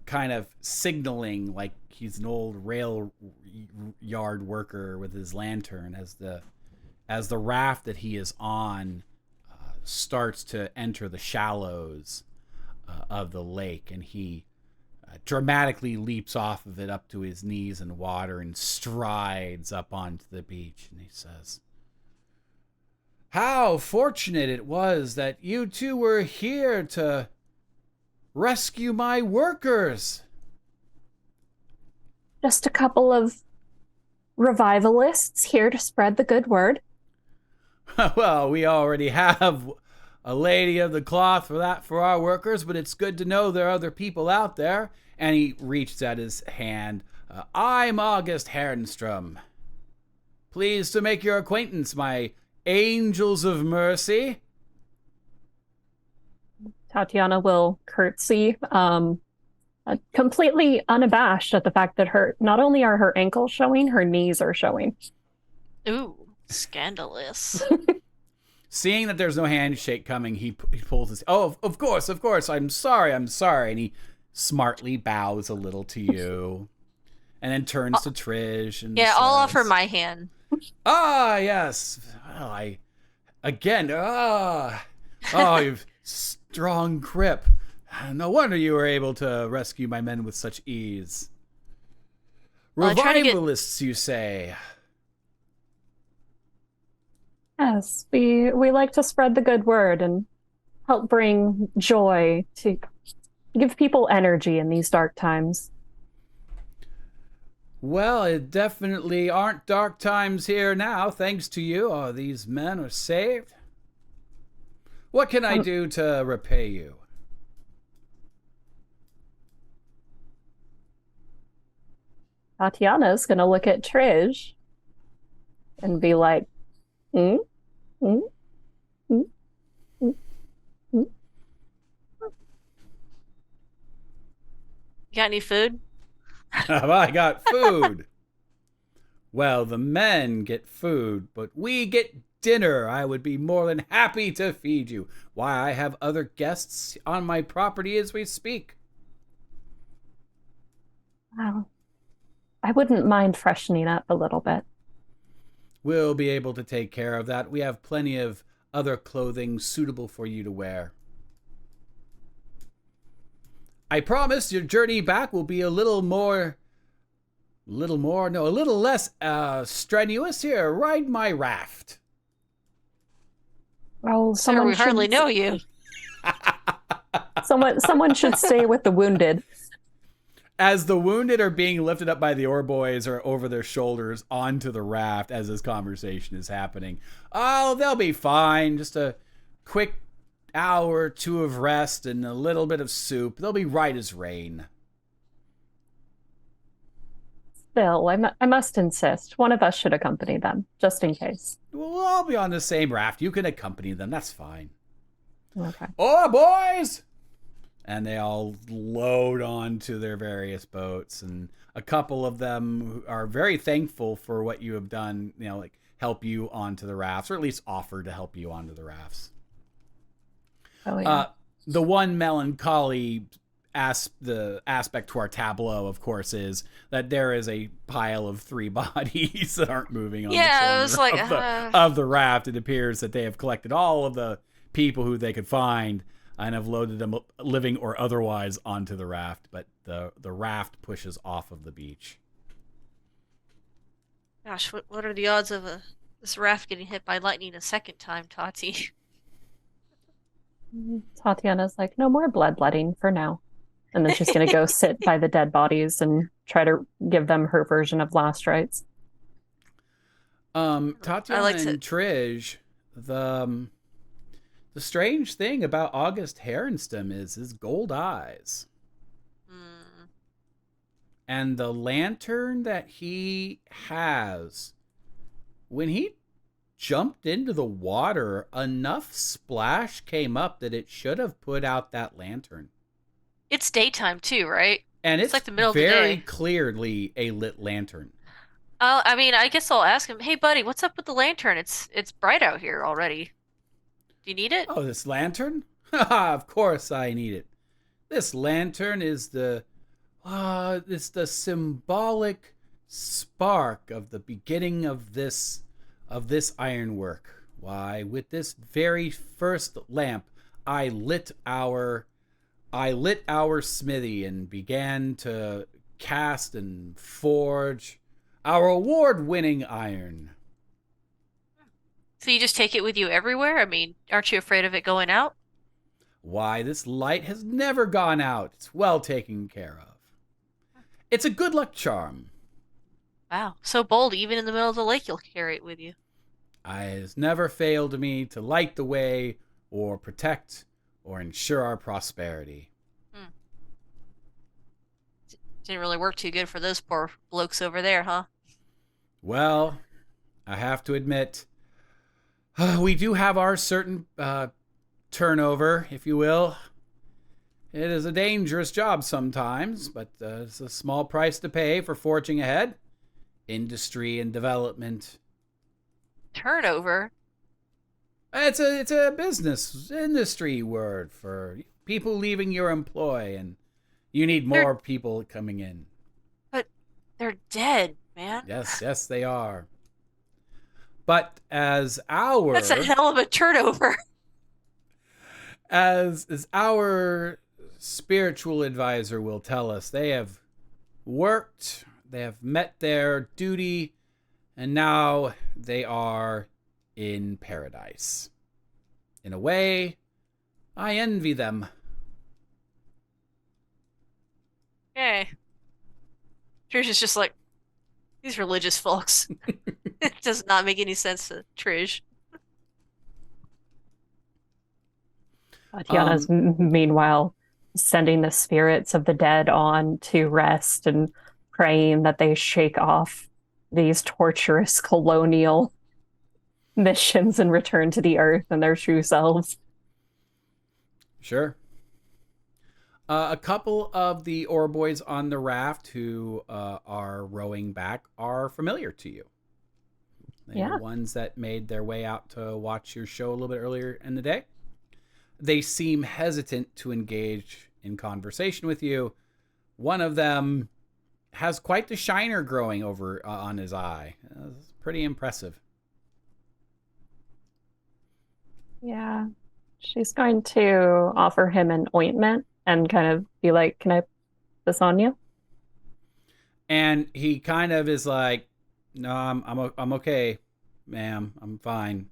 kind of signaling like he's an old rail yard worker with his lantern as the raft that he is on starts to enter the shallows of the lake, and he dramatically leaps off of it up to his knees in water and strides up onto the beach, and he says, how fortunate it was that you two were here to rescue my workers. Just a couple of revivalists here to spread the good word. Well, we already have a lady of the cloth for our workers, but it's good to know there are other people out there. And he reaches out his hand. I'm August Herrenstrom. Pleased to make your acquaintance, my angels of mercy. Tatiana will curtsy, completely unabashed at the fact that not only are her ankles showing, her knees are showing. Ooh, scandalous. Seeing that there's no handshake coming, he pulls his... Oh, of course. I'm sorry. And he smartly bows a little to you. And then turns to Trish and yeah, says, I'll offer my hand. Ah, yes. Well, you've strong grip. No wonder you were able to rescue my men with such ease. Revivalists, you say? Yes, we like to spread the good word and help bring joy to give people energy in these dark times. Well, it definitely aren't dark times here now, thanks to you. Oh, these men are saved. What can I Um, do to repay you? Tatiana's gonna look at Trish and be like, mm, mm, mm, mm, mm. You got any food? Have I got food? Well, the men get food, but we get dinner. I would be more than happy to feed you. Why, I have other guests on my property as we speak. Wow. I wouldn't mind freshening up a little bit. We'll be able to take care of that. We have plenty of other clothing suitable for you to wear. I promise your journey back will be a little less strenuous. Here, ride my raft. Oh, Sir, we hardly know you. Someone should stay with the wounded. As the wounded are being lifted up by the Ore Boys or over their shoulders onto the raft as this conversation is happening. Oh, they'll be fine. Just a quick hour or two of rest and a little bit of soup. They'll be right as rain. Still, I must insist. One of us should accompany them, just in case. We'll all be on the same raft. You can accompany them. That's fine. Okay. Oh, boys! And they all load onto their various boats. And a couple of them are very thankful for what you have done, like help you onto the rafts, or at least offer to help you onto the rafts. Oh, yeah. The one melancholy the aspect to our tableau, of course, is that there is a pile of 3 bodies that aren't moving on the corner of the raft. It appears that they have collected all of the people who they could find and have loaded them, living or otherwise, onto the raft. But the raft pushes off of the beach. Gosh, what are the odds of this raft getting hit by lightning a second time, Tati? Tatiana's like, no more bloodletting for now. And then she's going to go sit by the dead bodies and try to give them her version of last rites. Tatiana and Trish, the strange thing about August Heronstam is his gold eyes. And the lantern that he has, when he jumped into the water, enough splash came up that it should have put out that lantern. It's daytime too, right? And it's like the middle of the very day. Clearly a lit lantern. I mean, I guess I'll ask him, hey buddy, what's up with the lantern? It's bright out here already. Do you need it? Oh, this lantern? Of course I need it. This lantern is it's the symbolic spark of the beginning of this ironwork. Why, with this very first lamp, I lit our smithy and began to cast and forge our award-winning iron. So you just take it with you everywhere? I mean, aren't you afraid of it going out? Why, this light has never gone out. It's well taken care of. It's a good luck charm. Wow, so bold. Even in the middle of the lake, you'll carry it with you. It has never failed me to light the way or protect or ensure our prosperity. Didn't really work too good for those poor blokes over there, huh? Well, I have to admit, we do have our certain turnover, if you will. It is a dangerous job sometimes, but it's a small price to pay for forging ahead. Industry and development. Turnover? It's a business industry word for people leaving your employ, and you need more people coming in. But they're dead, man. Yes, they are. But as our... That's a hell of a turnover. As our spiritual advisor will tell us, they have worked, they have met their duty, and now they are in paradise. In a way, I envy them. Okay. Trish is just like, these religious folks. It does not make any sense to Trish. Tatiana's meanwhile sending the spirits of the dead on to rest and praying that they shake off these torturous colonial missions and return to the earth and their true selves. Sure. A couple of the Ore Boys on the raft who are rowing back are familiar to you. They're the ones that made their way out to watch your show a little bit earlier in the day. They seem hesitant to engage in conversation with you. One of them has quite the shiner growing over on his eye. It's pretty impressive. Yeah. She's going to offer him an ointment and kind of be like, can I put this on you? And he kind of is like, no, I'm okay, ma'am. I'm fine.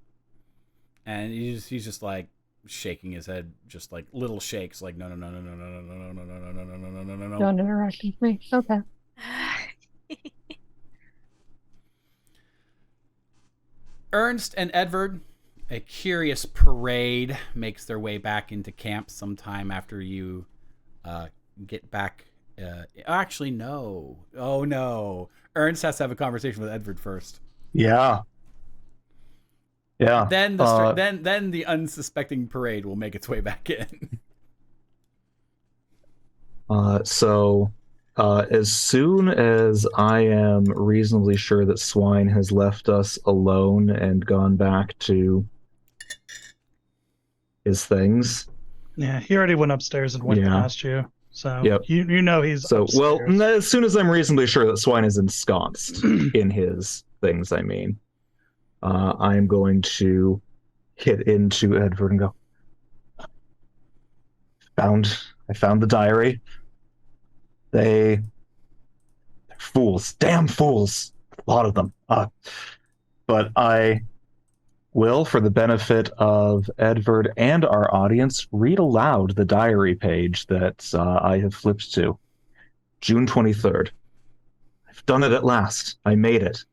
And he's just like shaking his head, just like little shakes, like no. Don't interact with me. Okay. Ernst and Edvard, a curious parade makes their way back into camp sometime after you get back. Actually, no. Oh, no. Ernst has to have a conversation with Edvard first. Yeah. Then then the unsuspecting parade will make its way back in. So as soon as I am reasonably sure that Swine has left us alone and gone back to his things. Yeah, he already went upstairs and went past you. So you know he's upstairs. Well, as soon as I'm reasonably sure that Swine is ensconced in his things, I mean, I'm going to hit into Edvard and go, I found the diary. They're fools, damn fools, a lot of them. But I will, for the benefit of Edvard and our audience, read aloud the diary page that I have flipped to. June 23rd. I've done it at last. I made it.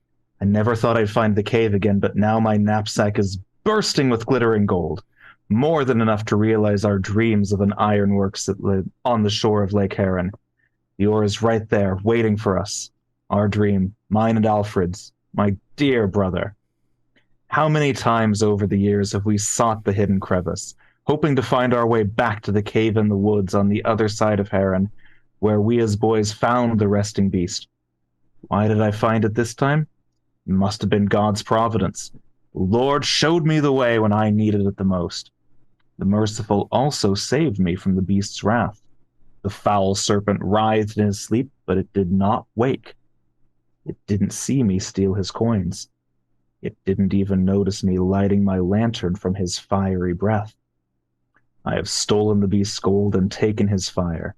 I never thought I'd find the cave again, but now my knapsack is bursting with glittering gold. More than enough to realize our dreams of an ironworks on the shore of Lake Heron. The ore is right there, waiting for us. Our dream, mine and Alfred's, my dear brother. How many times over the years have we sought the hidden crevice, hoping to find our way back to the cave in the woods on the other side of Heron, where we as boys found the resting beast. Why did I find it this time? It must have been God's providence. The Lord showed me the way when I needed it the most. The merciful also saved me from the beast's wrath. The foul serpent writhed in his sleep, but it did not wake. It didn't see me steal his coins. It didn't even notice me lighting my lantern from his fiery breath. I have stolen the beast's gold and taken his fire.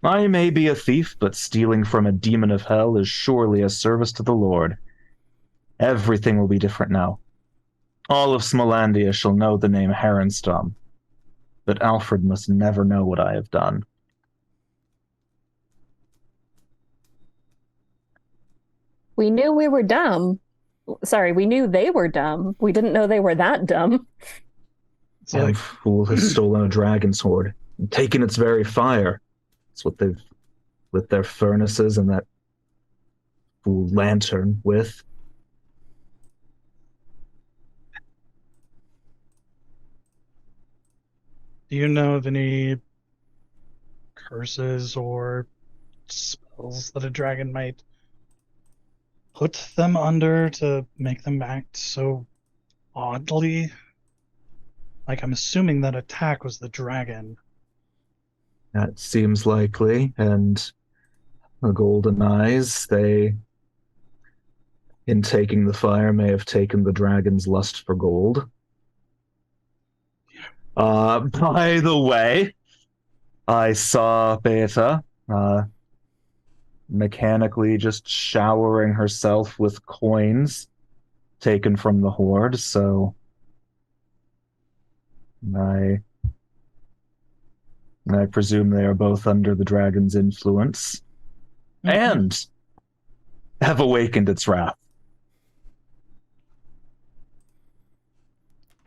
I may be a thief, but stealing from a demon of hell is surely a service to the Lord. Everything will be different now. All of Smolandia shall know the name Heronstom, but Alfred must never know what I have done. We knew we were dumb. Sorry, we knew they were dumb. We didn't know they were that dumb. Some fool has stolen a dragon sword and taken its very fire. It's what they've lit their furnaces and that fool lantern with. Do you know of any curses or spells that a dragon might put them under to make them act so oddly? Like, I'm assuming that attack was the dragon. That seems likely, and the golden eyes, they, in taking the fire, may have taken the dragon's lust for gold. By the way, I saw Beta mechanically just showering herself with coins taken from the Horde, so I presume they are both under the dragon's influence and have awakened its wrath.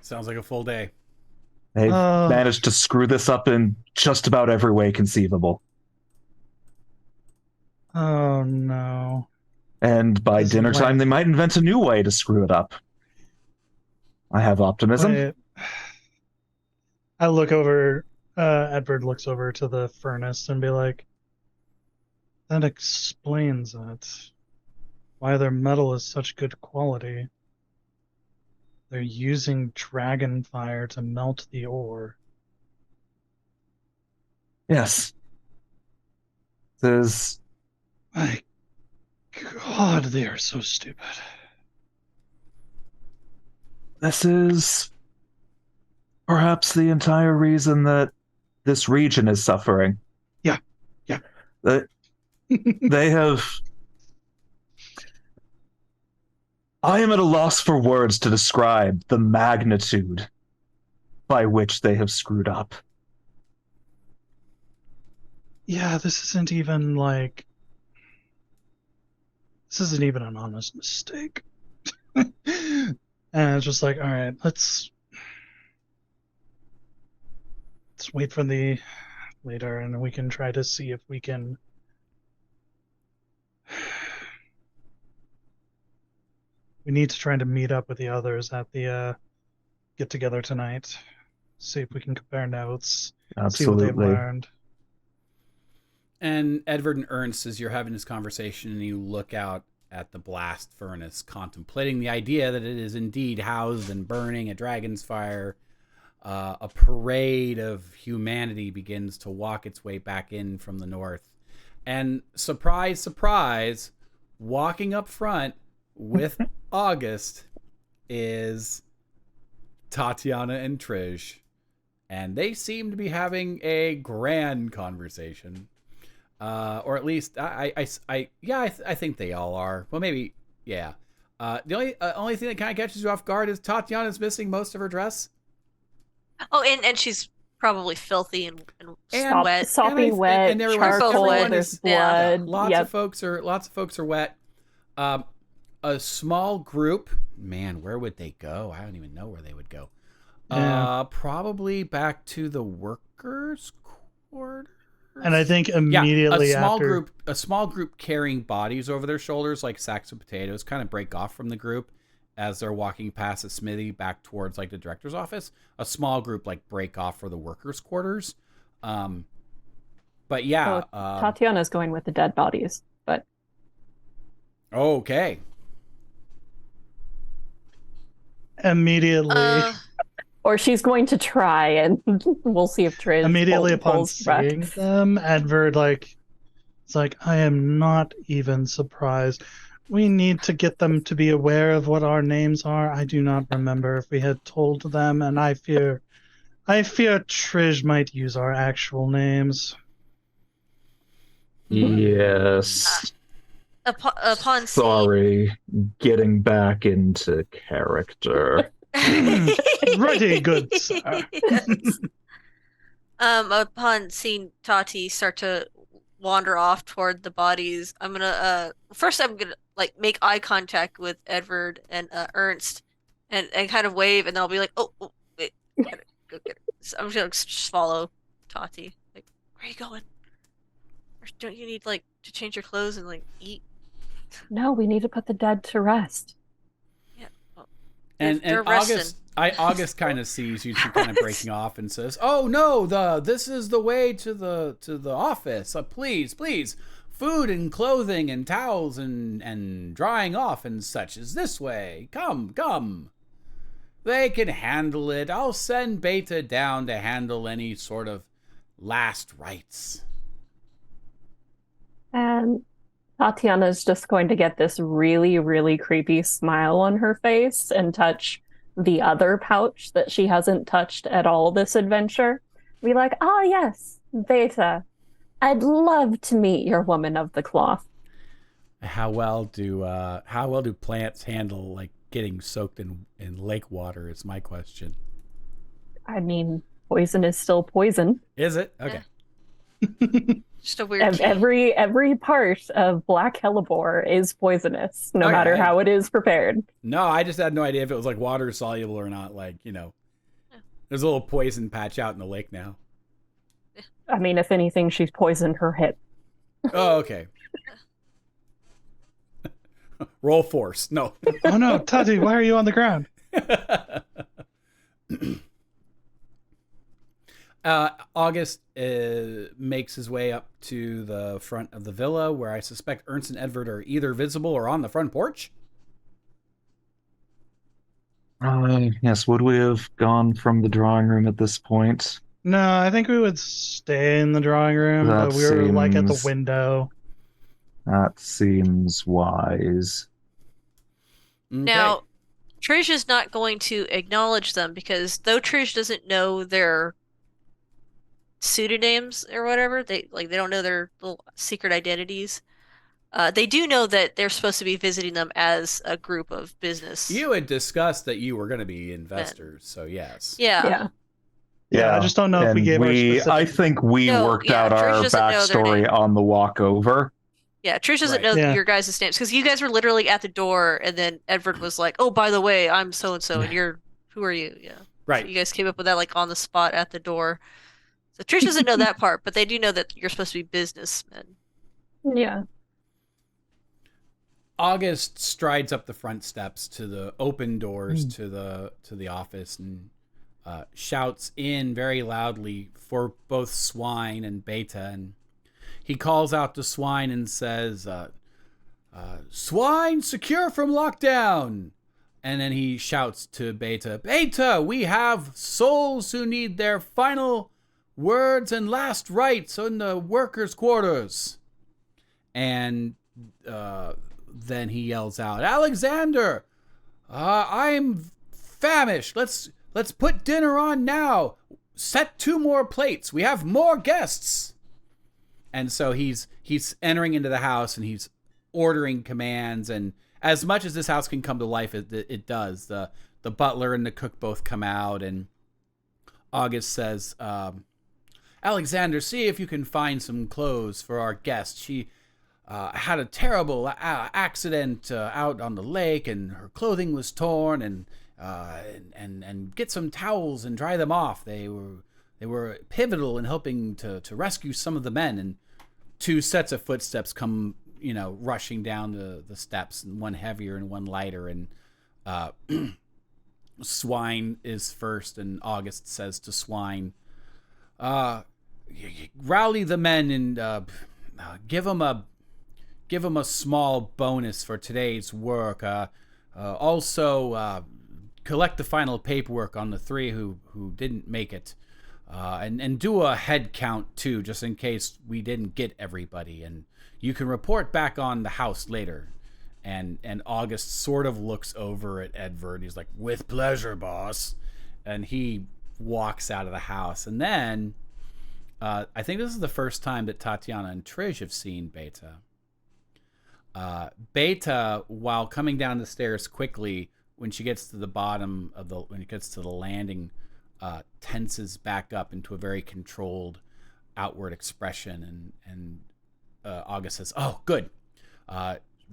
Sounds like a full day. They've managed to screw this up in just about every way conceivable. Oh no. And by This is dinner time, like- they might invent a new way to screw it up. I have optimism. Wait. I look over, Edward looks over to the furnace and be like, that explains it. Why their metal is such good quality. They're using dragon fire to melt the ore. Yes. There's... My God, they are so stupid. This is perhaps the entire reason that this region is suffering. Yeah. They have... I am at a loss for words to describe the magnitude by which they have screwed up. Yeah, this isn't even like... This isn't even an honest mistake. And it's just like, all right, let's wait for the later, and we can try to see if we can. We need to try to meet up with the others at the get together tonight. See if we can compare notes. See what they've Absolutely. learned. And Edward and Ernst, as you're having this conversation, and you look out at the blast furnace, contemplating the idea that it is indeed housed and burning a dragon's fire, a parade of humanity begins to walk its way back in from the north. And surprise, surprise, walking up front with August is Tatiana and Trish. And they seem to be having a grand conversation. Or at least I think they all are. Well, maybe, yeah. The only thing that kind of catches you off guard is Tatiana's missing most of her dress. Oh, and she's probably filthy and wet. Sopping wet, and charcoal, everyone there's is- yeah. blood. Lots Yep. of folks are wet. A small group, man, where would they go? I don't even know where they would go. Yeah. Probably back to the workers' quarters. And I think immediately after a small group carrying bodies over their shoulders like sacks of potatoes kind of break off from the group as they're walking past the smithy back towards like the director's office. A small group like break off for the workers' quarters. But yeah, Tatiana's going with the dead bodies, but okay. immediately or she's going to try, and we'll see if Trish immediately upon pulls back. seeing them, Edward it's like, I am not even surprised. We need to get them to be aware of what our names are. I do not remember if we had told them, and I fear Trish might use our actual names. Yes. Upon Sorry. Getting back into character. Pretty good, sir. Yes. Upon seeing Tati start to wander off toward the bodies, I'm gonna like make eye contact with Edward and Ernst, and kind of wave, and then I'll be like, oh wait, gotta go get her. So I'm gonna just follow Tati. Like, where are you going? Or don't you need like to change your clothes and like eat? No, we need to put the dead to rest. Yeah. Well, And they're resting. August kind of sees you two kind of breaking off and says, "Oh no, this is the way to the office. Please, food and clothing and towels and drying off and such is this way. Come. They can handle it. I'll send Beta down to handle any sort of last rites." And Tatiana's just going to get this really, really creepy smile on her face and touch the other pouch that she hasn't touched at all this adventure. Be like, ah, yes, Beta. I'd love to meet your woman of the cloth. How well do plants handle like getting soaked in lake water is my question. I mean, poison is still poison. Is it? Okay. Just a weird tea. Every part of black hellebore is poisonous, no matter how it is prepared. No, I just had no idea if it was like water soluble or not. Like, there's a little poison patch out in the lake now. I mean, if anything, she's poisoned her hip. Oh, okay. Roll force. No. Oh no, Tati, why are you on the ground? August makes his way up to the front of the villa, where I suspect Ernst and Edward are either visible or on the front porch. Yes, would we have gone from the drawing room at this point? No, I think we would stay in the drawing room, That but we were like at the seems- window. That seems wise. Okay. Now, Trish is not going to acknowledge them because though Trish doesn't know their pseudonyms or whatever, they don't know their little secret identities. They do know that they're supposed to be visiting them as a group of business. You had discussed that you were going to be investors, so yes. Yeah. Yeah, I just don't know if we gave our specific... I think we No, worked yeah, out Trish our doesn't know their backstory name. on the walk over. Yeah, Trish doesn't Right. know your guys' names because you guys were literally at the door, and then Edward was like, "Oh, by the way, I'm so and so, and who are you?" Yeah, Right. So you guys came up with that like on the spot at the door. So Trish doesn't know that part, but they do know that you're supposed to be businessmen. Yeah. August strides up the front steps to the open doors to the office and shouts in very loudly for both Swine and Beta, and he calls out to Swine and says, "Swine, secure from lockdown." And then he shouts to Beta, "Beta, we have souls who need their final words and last rites in the workers' quarters." And then he yells out, "Alexander, I'm famished. Let's put dinner on now. Set 2 more plates. We have more guests." And so he's entering into the house and he's ordering commands, and as much as this house can come to life, it does. The butler and the cook both come out, and August says, "Alexander, see if you can find some clothes for our guest. She had a terrible accident out on the lake, and her clothing was torn, and get some towels and dry them off. They were pivotal in helping to rescue some of the men." And 2 sets of footsteps come, rushing down the steps, and one heavier and one lighter. And Swine is first, and August says to Swine, "Rally the men and give them a small bonus for today's work. Also, collect the final paperwork on the 3 who didn't make it. And do a head count too, just in case we didn't get everybody. And you can report back on the house later." And August sort of looks over at Edward. He's like, "With pleasure, boss." And he walks out of the house. And then I think this is the first time that Tatiana and Trish have seen Beta. Beta, while coming down the stairs quickly, when she gets to the bottom of when it gets to the landing, tenses back up into a very controlled outward expression, and August says, "Oh, good.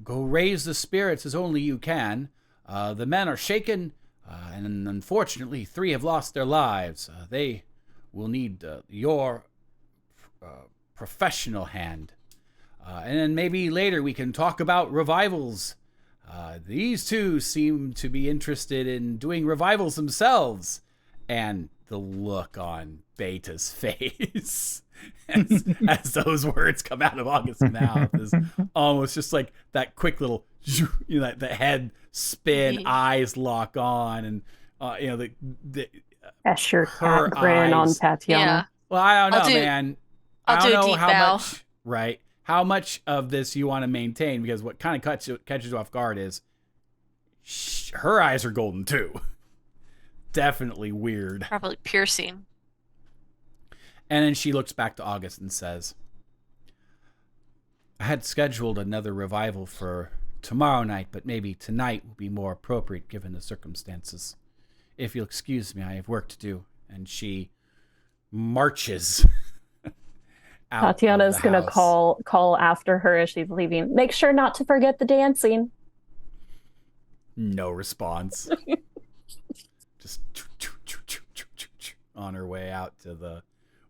Go raise the spirits as only you can. The men are shaken, and unfortunately 3 have lost their lives. They will need your professional hand. And then maybe later we can talk about revivals. These 2 seem to be interested in doing revivals themselves." And the look on Beta's face as those words come out of August's mouth is almost just like that quick little, the head spin, eyes lock on, and the Escher her cat grin on eyes. Tatiana. Yeah. Well, I don't know, I'll do- man. I'll I do don't a know deep how bow. much, right? How much of this you want to maintain, because what kind of catches you off guard is her eyes are golden too. Definitely weird. Probably piercing. And then she looks back to August and says, "I had scheduled another revival for tomorrow night, but maybe tonight will be more appropriate given the circumstances. If you'll excuse me, I have work to do. And she marches out. Tatiana's of the gonna house. call after her as she's leaving. Make sure not to forget the dancing. No response. Just on her way out to the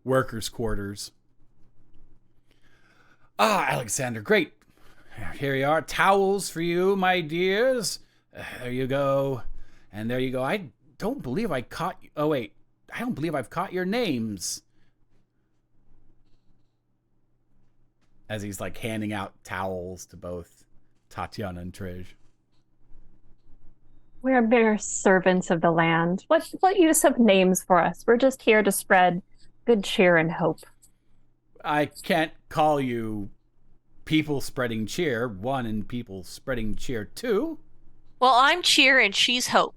workers' quarters. Ah, Alexander, great. Here you are. Towels for you, my dears. There you go. And there you go. I don't believe I caught you. Oh, wait. I don't believe I've caught your names. As he's like handing out towels to both Tatiana and Trish. We're mere servants of the land. What use of names for us? We're just here to spread good cheer and hope. I can't call you people spreading cheer 1 and people spreading cheer 2. Well, I'm cheer and she's hope.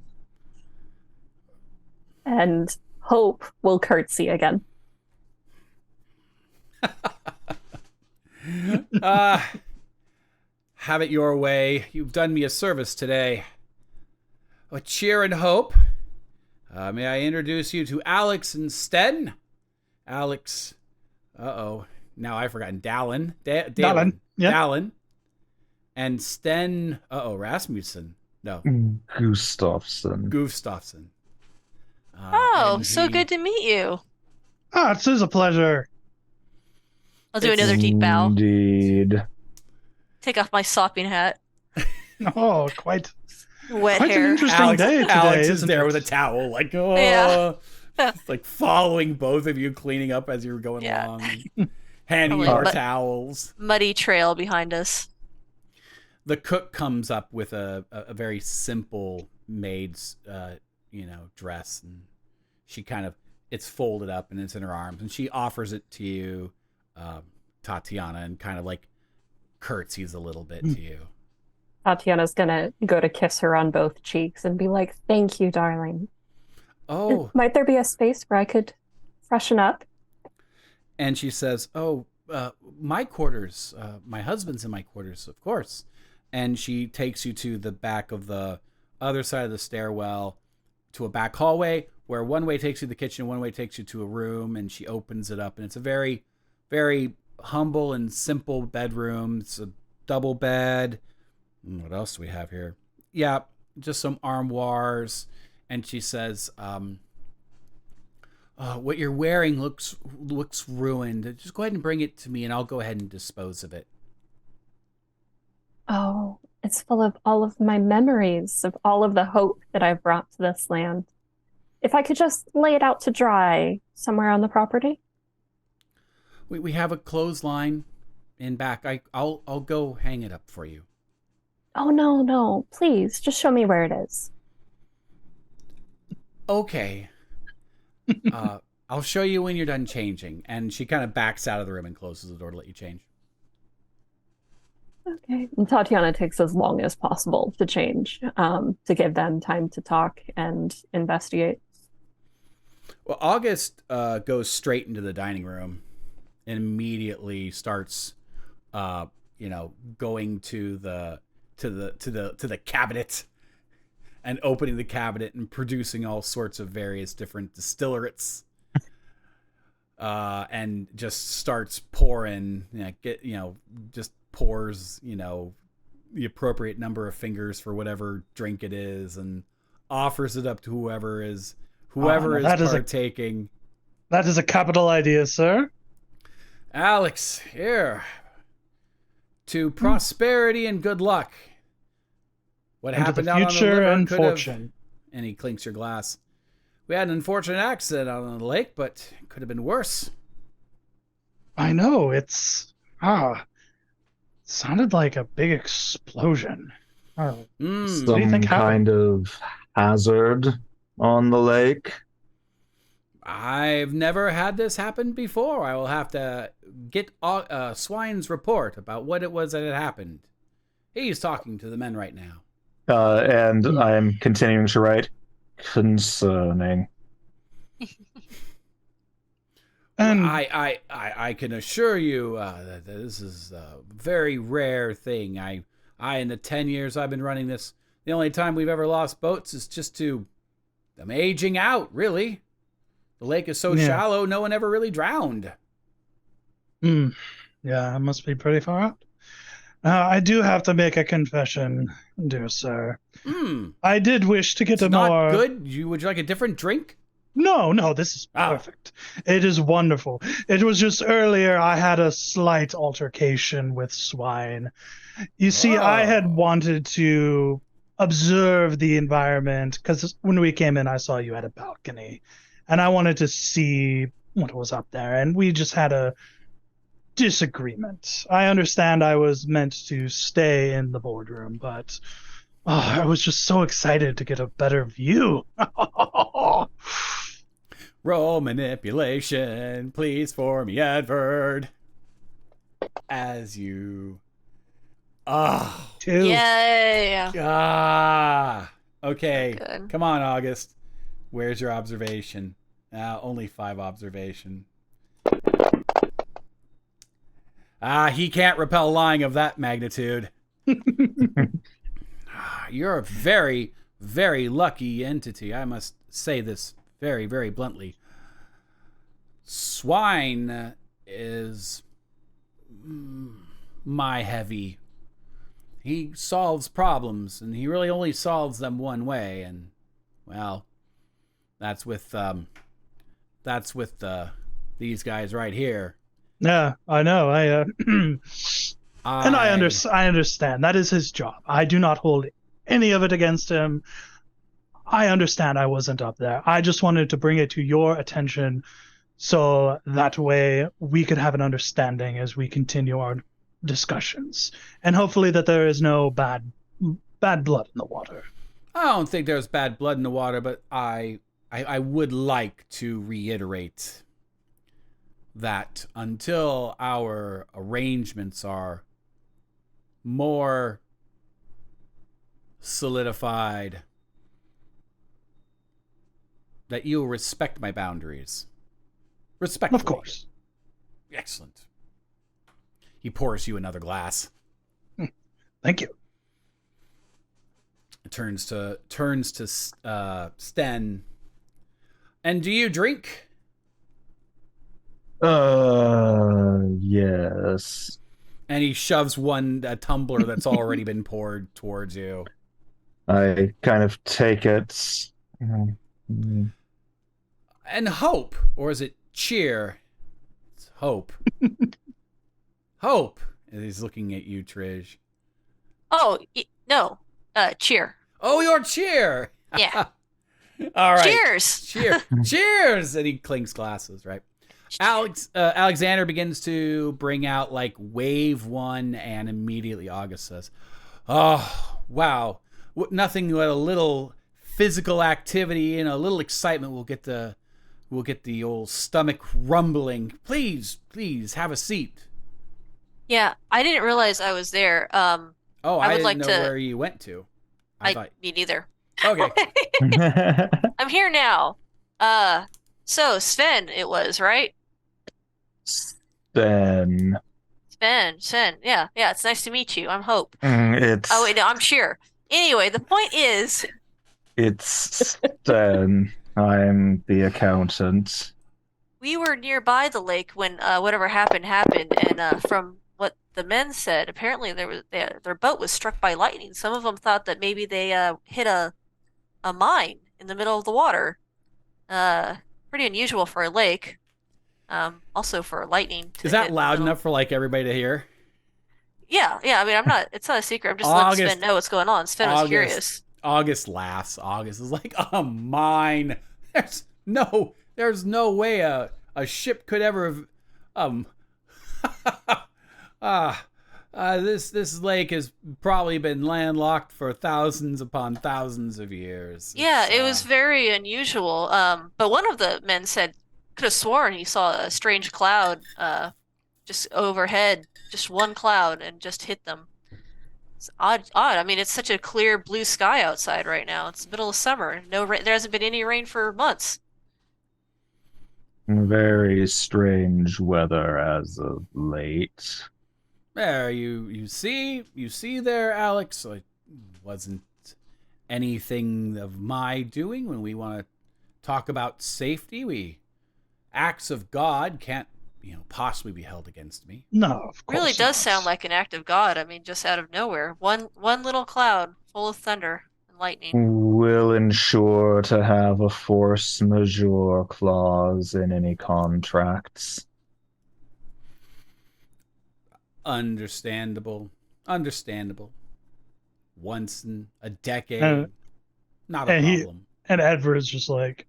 And Hope will curtsy again. Have it your way. You've done me a service today. A cheer and hope. May I introduce you to Alex and Sten? Alex. Now I've forgotten. Dallin. Dallin. Yeah. Dallin. And Sten. Rasmussen. No. Gustafsson. Gustafsson. So good to meet you. It is a pleasure. I'll do another deep bow. Indeed. Take off my sopping hat. Oh, quite Wet an hair. interesting day today. Alex is isn't there it? with a towel, like, Yeah. like following both of you, cleaning up as you were going Yeah. along, handing you Probably, more but- towels. Muddy trail behind us. The cook comes up with a very simple maid's, dress, and she kind of, it's folded up and it's in her arms, and she offers it to you, Tatiana, and kind of like curtsies a little bit to you. Tatiana's gonna go to kiss her on both cheeks and be like, "Thank you, darling." Oh, Might there be a space where I could freshen up? and she says, my quarters, my husband's in my quarters, of course. And she takes you to the back of the other side of the stairwell to a back hallway where one way takes you to the kitchen, one way takes you to a room, and she opens it up. And it's a very, very humble and simple bedroom. It's a double bed. What else do we have here? Yeah, just some armoires. And she says, what you're wearing looks ruined. Just go ahead and bring it to me, and I'll go ahead and dispose of it. Oh, it's full of all of my memories of all of the hope that I've brought to this land. If I could just lay it out to dry somewhere on the property. We have a clothesline in back. I'll go hang it up for you. Oh, no, please, just show me where it is. Okay. I'll show you when you're done changing. And she kind of backs out of the room and closes the door to let you change. Okay. And Tatiana takes as long as possible to change, to give them time to talk and investigate. Well, August goes straight into the dining room and immediately starts, going to the cabinet and opening the cabinet and producing all sorts of various different distillates, and just starts pouring. Just pours, the appropriate number of fingers for whatever drink it is, and offers it up to whoever is partaking. That is a capital idea, sir. Alex, here. To prosperity and good luck. What And to happened the out on the future river and could have- fortune. And he clinks your glass. We had an unfortunate accident out on the lake, but it could have been worse. I know, it's sounded like a big explosion. Oh, Mm. do you Some think happened? kind of hazard on the lake. I've never had this happen before. I will have to get Swine's report about what it was that had happened. He's talking to the men right now. And I'm continuing to write concerning. And I can assure you that this is a very rare thing. In the 10 years I've been running this, the only time we've ever lost boats is just to them aging out, really. The lake is so shallow, no one ever really drowned. Yeah, it must be pretty far out. I do have to make a confession, dear sir. I did wish to get it's a more... not good? Would you like a different drink? No, this is perfect. It is wonderful. It was just earlier I had a slight altercation with swine. You see, I had wanted to observe the environment, because when we came in, I saw you had a balcony, and I wanted to see what was up there, and we just had a disagreement. I understand I was meant to stay in the boardroom, but I was just so excited to get a better view. Roll manipulation, please, for me, Edward. As you... Two. Yeah. Okay. Good. Come on, August. Where's your observation? Only 5 observation. He can't repel lying of that magnitude. You're a very, very lucky entity. I must say this very, very bluntly. Swine is my heavy. He solves problems, and he really only solves them one way, and, well, that's with these guys right here. Yeah, I know. And I understand. That is his job. I do not hold any of it against him. I understand I wasn't up there. I just wanted to bring it to your attention so that way we could have an understanding as we continue our discussions. And hopefully that there is no bad blood in the water. I don't think there's bad blood in the water, but I would like to reiterate that until our arrangements are more solidified, that you'll respect my boundaries. Respectfully. Of course. Excellent. He pours you another glass. Thank you. Turns to Sten. And do you drink? Yes. And he shoves a tumbler that's already been poured towards you. I kind of take it. And hope, or is it cheer? It's hope. Hope. And he's looking at you, Trish. Oh, no. Cheer. Oh, your cheer. Yeah. All right. Cheers. Cheers. And he clinks glasses, right? Alexander begins to bring out like wave 1, and immediately August says, "Oh, wow. Nothing but a little physical activity and a little excitement will get the old stomach rumbling. Please have a seat." Yeah, I didn't realize I was there. I would didn't like know to- where you went to. Me neither. Okay. I'm here now. So Sven, it was, right? Then Sven. Yeah. It's nice to meet you. I'm Hope. it's Oh wait, no, I'm Cheer. Anyway, the point is, it's Sten. I'm the accountant. we were nearby the lake when whatever happened, and from what the men said, apparently their boat was struck by lightning. Some of them thought that maybe they hit a mine in the middle of the water. Pretty unusual for a lake. Also for lightning. Is that loud enough for like everybody to hear? Yeah. I mean, it's not a secret. I'm just letting Sven know what's going on. Sven was curious. August laughs. August is like, "A mine? There's no way a ship could ever have this lake has probably been landlocked for thousands upon thousands of years." Yeah, it was very unusual. But one of the men said could have sworn he saw a strange cloud just overhead, just one cloud, and just hit them. It's odd. I mean, it's such a clear blue sky outside right now. It's the middle of summer. No rain. There hasn't been any rain for months. Very strange weather as of late. There, you see there, Alex. It wasn't anything of my doing. When we want to talk about safety, acts of God can't, possibly be held against me. No, of course Really does not. sound like an act of God. I mean, just out of nowhere. One little cloud full of thunder and lightning. Will ensure to have a force majeure clause in any contracts. Understandable. Once in a decade, And- not a and he- problem. And Edward is just like,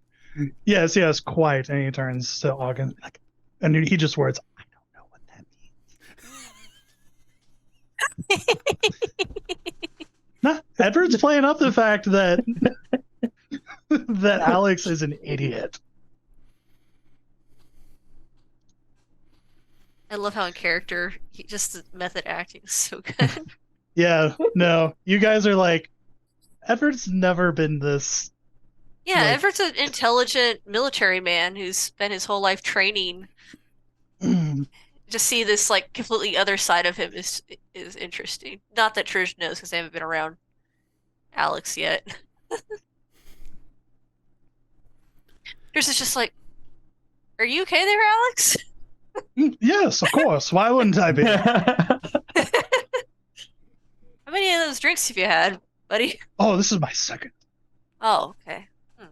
yes, quite. And he turns to Ogden, like, and he just words, I don't know what that means. Nah, Edward's playing up the fact that that Alex is an idiot. I love how in character, just the method acting is so good. Yeah, no, you guys are like, Edward's never been this. Yeah, Like- Everett's an intelligent military man who's spent his whole life training. To see this like completely other side of him is interesting. Not that Trish knows because they haven't been around Alex yet. Trish is just like, "Are you okay there, Alex?" Yes, of course. Why wouldn't I be? How many of those drinks have you had, buddy? Oh, this is my second. Oh, okay. All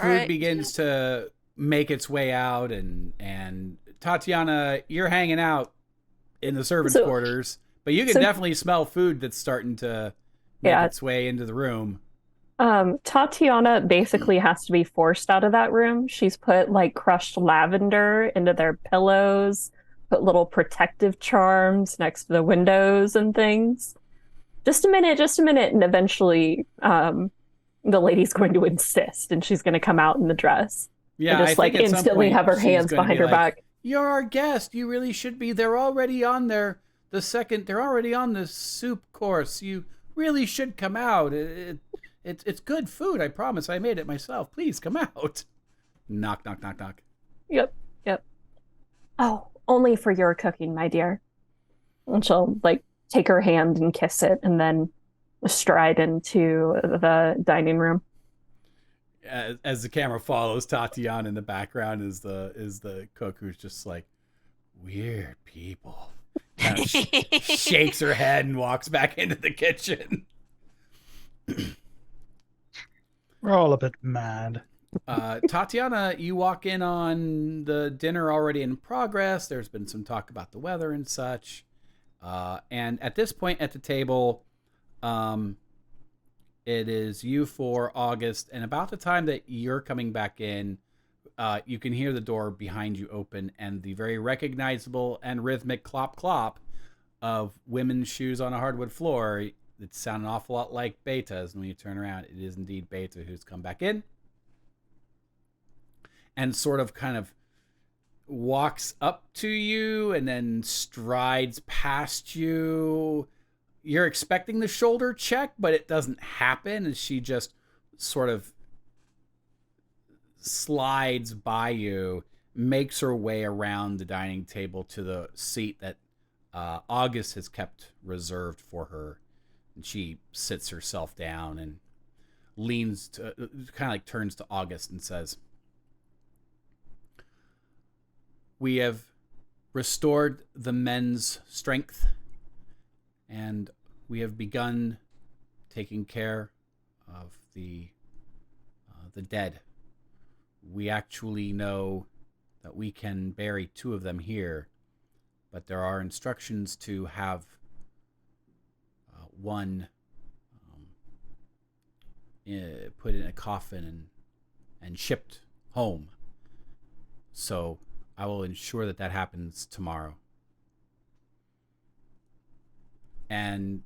Food right. begins to make its way out, and Tatiana, you're hanging out in the servants' So- quarters, but you can so- definitely smell food that's starting to make Yeah. its way into the room. Tatiana basically has to be forced out of that room. She's put like crushed lavender into their pillows, put little protective charms next to the windows and things. Just a minute. And eventually, the lady's going to insist and she's going to come out in the dress. Yeah, And just I like think at some instantly point have her she's hands gonna behind be her like, back. You're our guest. You really should be. They're already on there. They're already on the soup course. You really should come out. It's good food. I promise. I made it myself. Please come out. Knock, knock, knock, knock. Yep. Oh, only for your cooking, my dear. And she'll like take her hand and kiss it and then stride into the dining room. As the camera follows Tatiana in the background is the cook who's just like, weird people. Kind of shakes her head and walks back into the kitchen. We're all a bit mad. Tatiana, you walk in on the dinner already in progress. There's been some talk about the weather and such. And at this point at the table, it is you for August. And about the time that you're coming back in, you can hear the door behind you open and the very recognizable and rhythmic clop clop of women's shoes on a hardwood floor. It sounded an awful lot like Beta's. And when you turn around, it is indeed Beta who's come back in. And sort of kind of walks up to you and then strides past you. You're expecting the shoulder check, but it doesn't happen. And she just sort of slides by you, makes her way around the dining table to the seat that August has kept reserved for her. And she sits herself down and leans to, kind of like turns to August and says, we have restored the men's strength, and we have begun taking care of the dead. We actually know that we can bury 2 of them here, but there are instructions to have one put in a coffin and shipped home. So I will ensure that happens tomorrow. And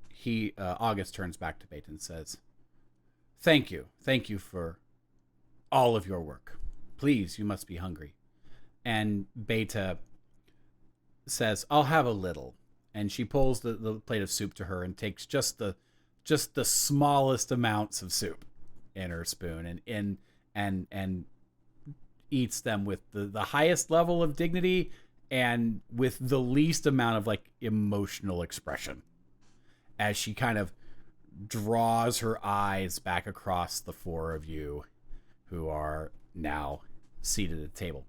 August turns back to Beta and says, thank you for all of your work. Please, you must be hungry. And Beta says, I'll have a little. And she pulls the plate of soup to her and takes just the smallest amounts of soup in her spoon and eats them with the highest level of dignity and with the least amount of like emotional expression as she kind of draws her eyes back across the four of you who are now seated at the table.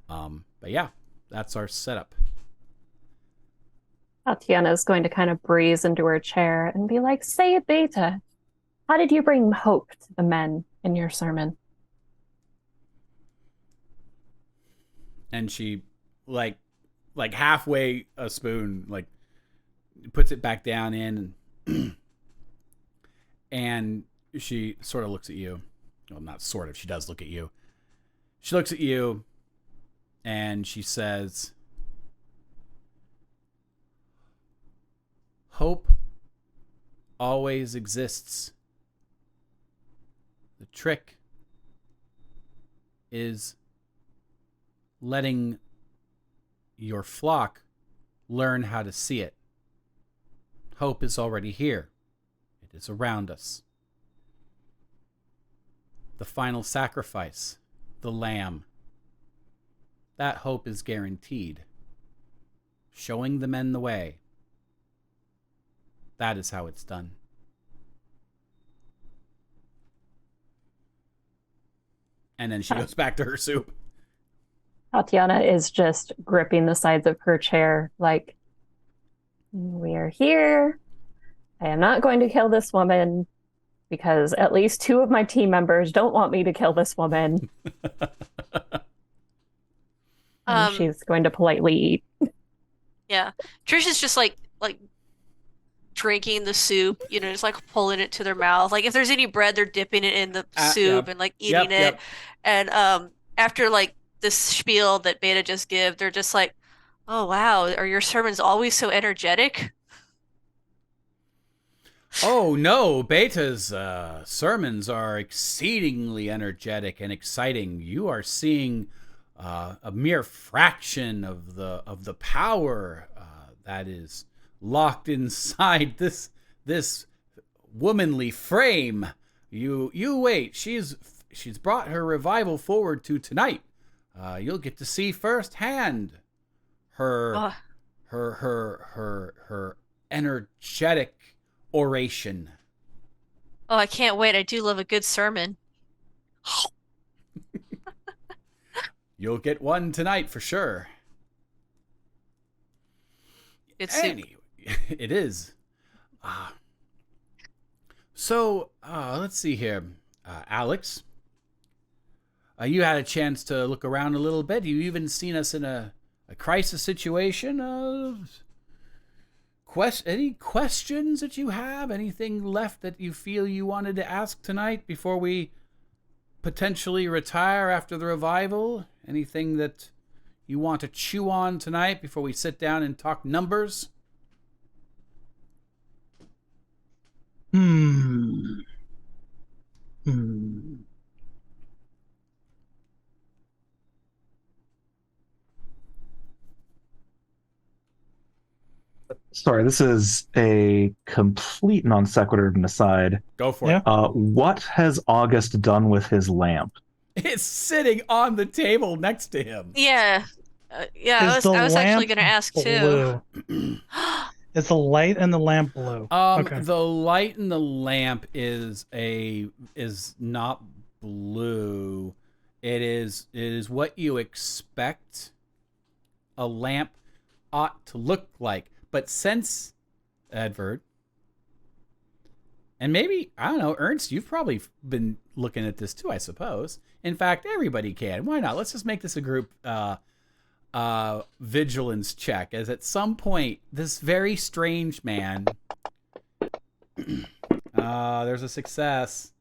But yeah, that's our setup. Tatiana is going to kind of breeze into her chair and be like, "Say it, Beta. How did you bring hope to the men in your sermon?" And she like halfway a spoon, like puts it back down in and she sort of looks at you. Well, not sort of, she does look at you. She looks at you and she says, "Hope always exists. The trick is letting your flock learn how to see it. Hope is already here. It is around us. The final sacrifice, the lamb, that hope is guaranteed. Showing the men the way. That is how it's done." And then she goes back to her soup. Tatiana is just gripping the sides of her chair like, "We are here. I am not going to kill this woman because at least 2 of my team members don't want me to kill this woman." And she's going to politely eat. Yeah. Trish is just like drinking the soup, just like pulling it to their mouth. Like if there's any bread, they're dipping it in the soup and like eating it. Yep. And after like this spiel that Beta just give, they're just like, "Oh wow, are your sermons always so energetic?" Oh no, Beta's sermons are exceedingly energetic and exciting. You are seeing a mere fraction of the power that is locked inside this womanly frame. You wait. She's brought her revival forward to tonight. You'll get to see firsthand her energetic oration. Oh, I can't wait. I do love a good sermon. You'll get one tonight for sure. Good soup. Anyway, it is. So, let's see here. Alex, you had a chance to look around a little bit. You've even seen us in a crisis situation. Any questions that you have? Anything left that you feel you wanted to ask tonight before we potentially retire after the revival? Anything that you want to chew on tonight before we sit down and talk numbers? Sorry, this is a complete non sequitur of an aside. Go for Yeah. it. What has August done with his lamp? It's sitting on the table next to him. Yeah. Yeah, Is I was the actually lamp going to ask too. blue? Is the light in the lamp blue? Okay. The light in the lamp is not blue. It is what you expect a lamp ought to look like. But since Edvard, and maybe, I don't know, Ernst, you've probably been looking at this too, I suppose. In fact, everybody can. Why not? Let's just make this a group vigilance check, as at some point, this very strange man... there's a success.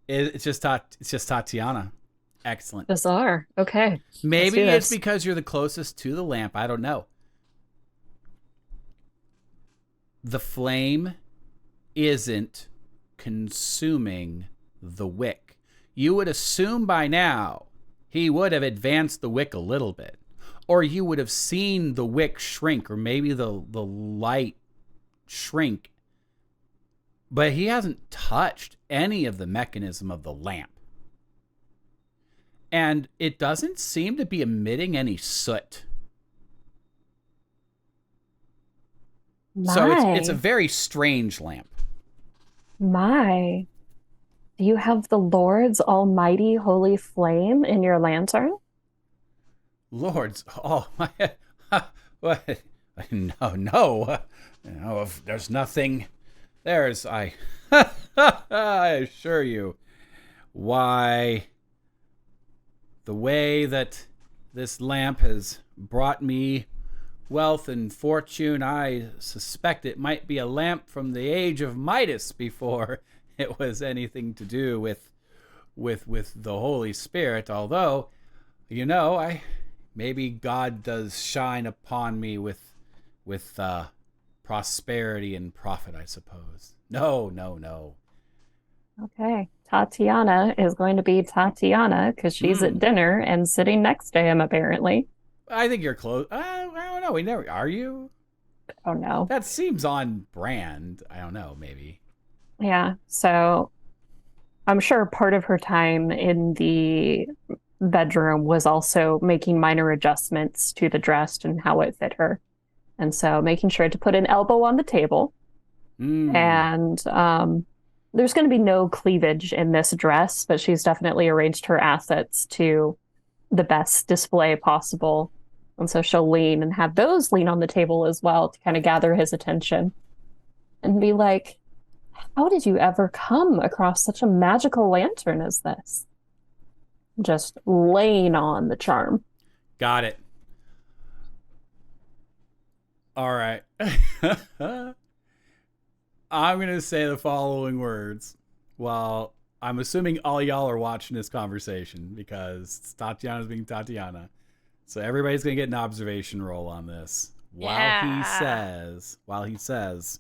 It's just Tatiana. Excellent. Bizarre. Okay. Maybe do it's this. because you're the closest to the lamp. I don't know. The flame isn't consuming the wick. You would assume by now he would have advanced the wick a little bit. Or you would have seen the wick shrink, or maybe the light shrink. But he hasn't touched any of the mechanism of the lamp. And it doesn't seem to be emitting any soot So it's a My, very strange lamp. my. Do you have the Lord's almighty holy flame in your lantern? Lords, oh my, what? No, no, no. There's nothing. I assure you. Why, the way that this lamp has brought me wealth and fortune, I suspect it might be a lamp from the age of Midas before it was anything to do with the Holy Spirit. Although, I maybe God does shine upon me with prosperity and profit, I suppose. No, no, no. Okay. Tatiana is going to be Tatiana because she's at dinner and sitting next to him, apparently. I think you're close. I don't know. We never are you? Oh no. That seems on brand. I don't know. Maybe. Yeah. So I'm sure part of her time in the bedroom was also making minor adjustments to the dress and how it fit her. And so making sure to put an elbow on the table. And there's going to be no cleavage in this dress, but she's definitely arranged her assets to the best display possible. And so she'll lean and have those lean on the table as well to kind of gather his attention and be like, how did you ever come across such a magical lantern as this? Just laying on the charm. Got it. All right. I'm going to say the following words while I'm assuming all y'all are watching this conversation because Tatiana's being Tatiana. So everybody's going to get an observation roll on this. While he says,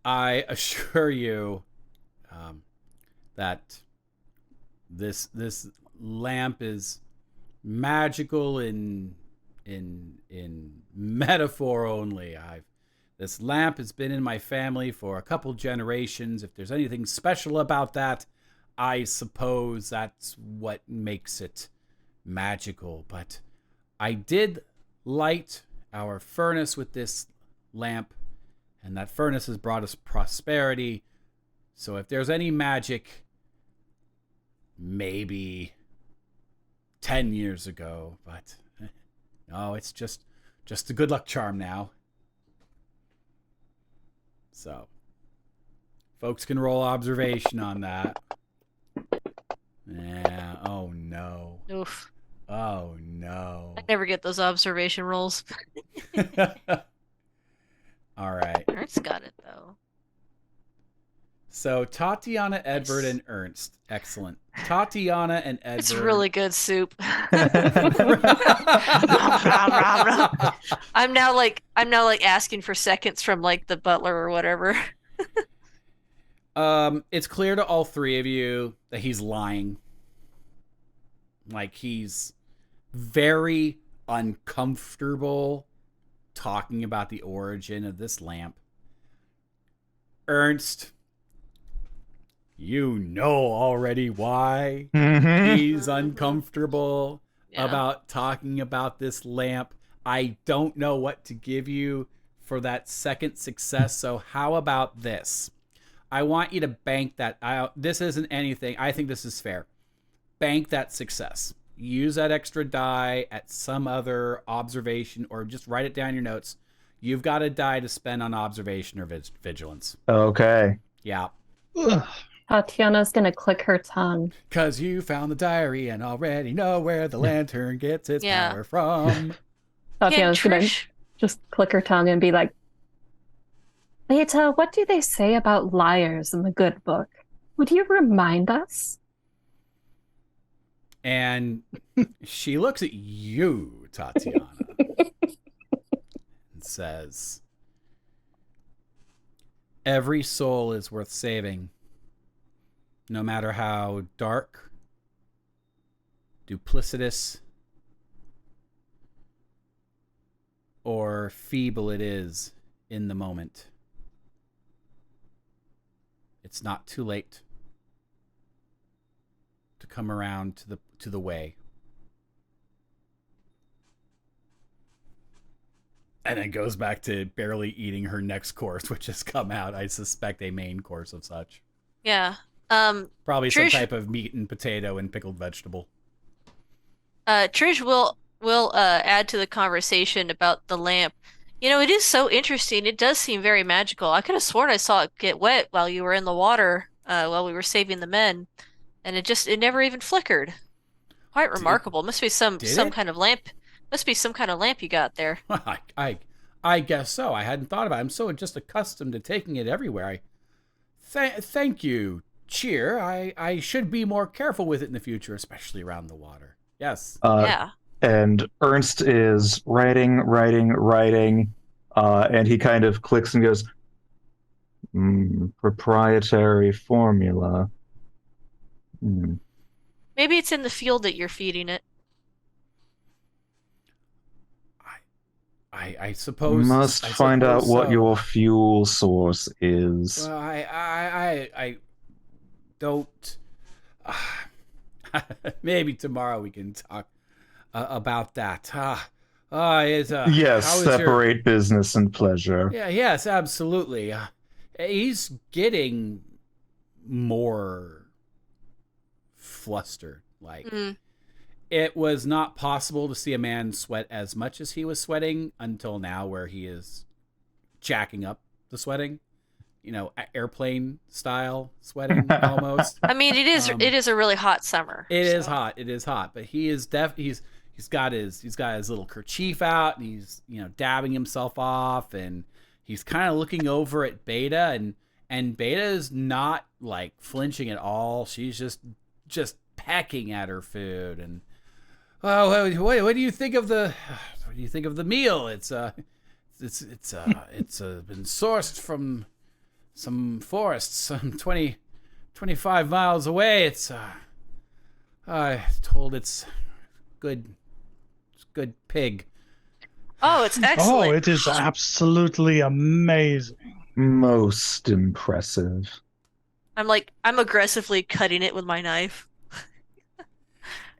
I assure you that this lamp is magical in metaphor only. This lamp has been in my family for a couple generations. If there's anything special about that, I suppose that's what makes it magical. But I did light our furnace with this lamp, and that furnace has brought us prosperity. So if there's any magic, maybe 10 years ago, but no, it's just a good luck charm now. So folks can roll observation on that. Yeah. Oh no. Oof. Oh no. I never get those observation rolls. All right. Ernst got it though. So Tatiana, Edward, and Ernst. Excellent. Tatiana and Edward. It's really good soup. I'm now like asking for seconds from like the butler or whatever. It's clear to all three of you that he's lying. Like he's very uncomfortable talking about the origin of this lamp. Ernst, you know already why he's uncomfortable about talking about this lamp. I don't know what to give you for that second success, so how about this? I want you to bank that. This isn't anything. I think this is fair. Bank that success. Use that extra die at some other observation or just write it down in your notes. You've got a die to spend on observation or vigilance. Okay. Yeah. Tatiana's going to click her tongue. Because you found the diary and already know where the lantern gets its power from. Tatiana's going to just click her tongue and be like, Beta, what do they say about liars in the good book? Would you remind us? And she looks at you, Tatiana, and says, every soul is worth saving, no matter how dark, duplicitous, or feeble it is in the moment. It's not too late to come around to the way. And then goes back to barely eating her next course, which has come out. I suspect a main course of such. Yeah. Probably some Trish, type of meat and potato and pickled vegetable. Trish will add to the conversation about the lamp. You know, it is so interesting. It does seem very magical. I could have sworn I saw it get wet while you were in the water, while we were saving the men, and it never even flickered. Quite remarkable. Must be some it? kind of lamp. Must be some kind of lamp you got there. I guess so. I hadn't thought about it. I'm so just accustomed to taking it everywhere. Thank you, Cheer. I should be more careful with it in the future, especially around the water. Yes. Yeah. And Ernst is writing, and he kind of clicks and goes, proprietary formula. Maybe it's in the field that you're feeding it. I suppose Must find out what your fuel source is. Well, I don't. Maybe tomorrow we can talk about that. Yes, separate business and pleasure. Yeah, yes, absolutely. He's getting more flustered. Like, it was not possible to see a man sweat as much as he was sweating until now, where he is jacking up the sweating. You know, airplane style sweating almost. I mean, it is a really hot summer. It is hot, but he is he's got his little kerchief out, and he's, you know, dabbing himself off, and he's kind of looking over at Beta, and Beta is not like flinching at all. She's just pecking at her food. And what do you think of the meal? It's been sourced from some forests some 25 miles away. It's told it's good pig. Oh, it's excellent. Oh, it is absolutely amazing. Most impressive. I'm aggressively cutting it with my knife.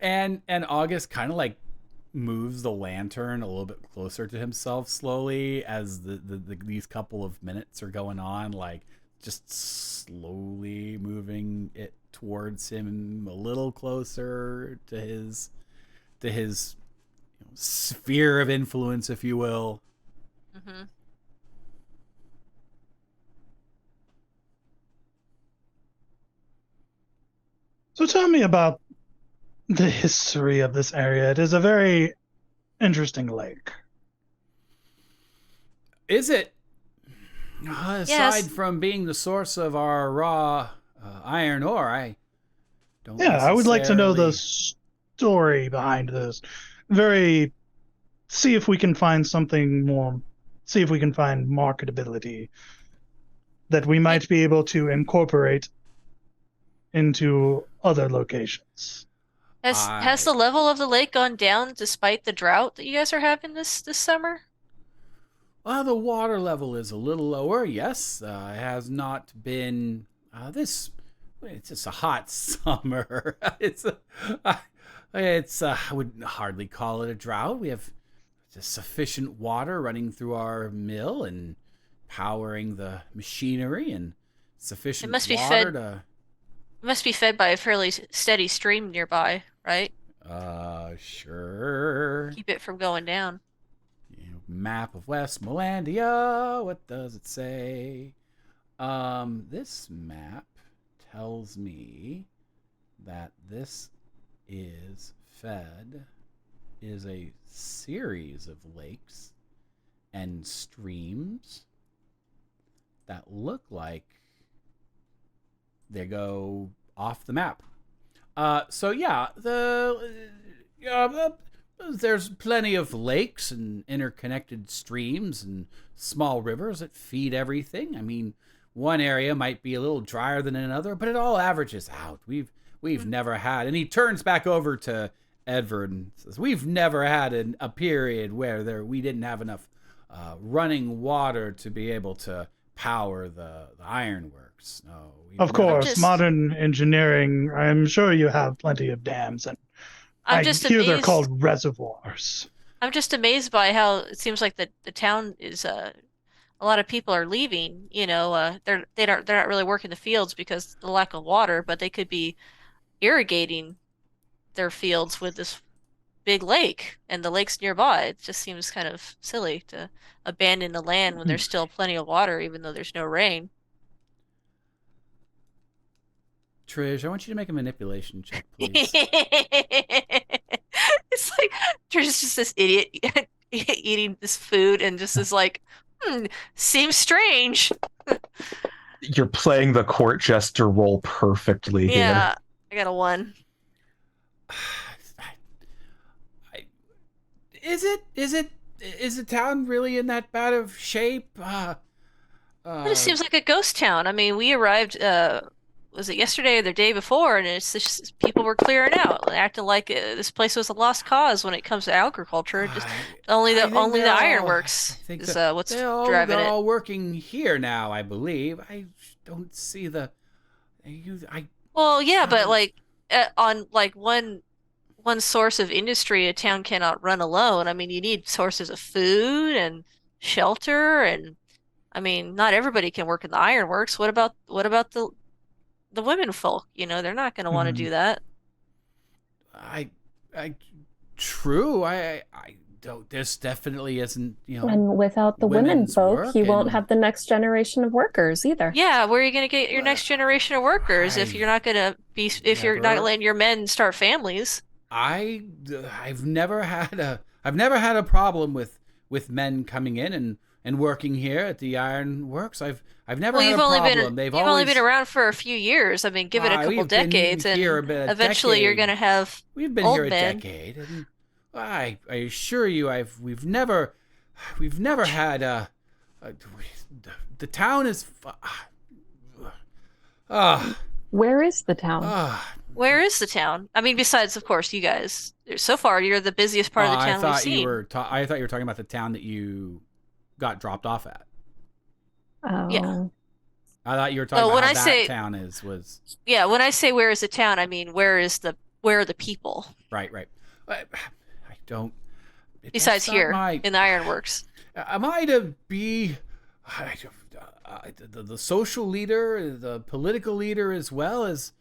And August kind of like moves the lantern a little bit closer to himself slowly as these couple of minutes are going on, like just slowly moving it towards him a little closer to his sphere of influence, if you will. Mm-hmm. So tell me about the history of this area. It is a very interesting lake. Is it? Aside from being the source of our raw iron ore, I don't. Yeah, I would like to know the story behind this. See if we can find something more. See if we can find marketability that we might be able to incorporate into other locations. Has the level of the lake gone down despite the drought that you guys are having this summer? Well, the water level is a little lower. Yes, it has not been this. It's just a hot summer. I would hardly call it a drought. We have just sufficient water running through our mill and powering the machinery, and sufficient water to. It must be fed by a fairly steady stream nearby, right? Sure. Keep it from going down. Map of Westmolandia. What does it say? This map tells me that this is a series of lakes and streams that look like they go off the map. So yeah, there's plenty of lakes and interconnected streams and small rivers that feed everything. I mean, one area might be a little drier than another, but it all averages out. We've never had, and he turns back over to Edward and says, "We've never had a period where we didn't have enough running water to be able to power the ironworks." No, of course, modern engineering. I'm sure you have plenty of dams, and I hear they're called reservoirs. I'm just amazed by how it seems like the town is a lot of people are leaving, they're not really working the fields because of the lack of water, but they could be irrigating their fields with this big lake and the lake's nearby. It just seems kind of silly to abandon the land when there's still plenty of water, even though there's no rain. Trish, I want you to make a manipulation check, please. It's like there's just this idiot eating this food and just is like, seems strange. You're playing the court jester role perfectly here. Yeah, I got a 1. Is the town really in that bad of shape? It just seems like a ghost town. I mean, we arrived, was it yesterday or the day before, and it's just people were clearing out, acting like this place was a lost cause when it comes to agriculture. Just only the Ironworks is what's driving they're it. all working here now, I believe. I don't see the. Well, yeah, but like on like one source of industry, a town cannot run alone. I mean, you need sources of food and shelter, and I mean, not everybody can work in the ironworks. What about the women folk? They're not going to want to do that. True. I don't. This definitely isn't. And without the women folk, you won't have the next generation of workers either. Yeah, where are you going to get your next generation of workers if you're not going to be you're not letting your men start families? I've never had a problem with men coming in and working here at the Ironworks. I've never had a problem. You've only been around for a few years. I mean, give it a couple decades, and eventually you're going to have We've been old here a men. decade, and I assure you, we've never had the town is. Where is the town? Where is the town? I mean, besides, of course, you guys. So far, you're the busiest part of the town we've seen. I thought you were talking about the town that you got dropped off at. Oh. Yeah. I thought you were talking about how that town was. Yeah, when I say where is the town, I mean where are the people? Right. I don't. Besides here in the Ironworks. Am I to be the social leader, the political leader, as well as?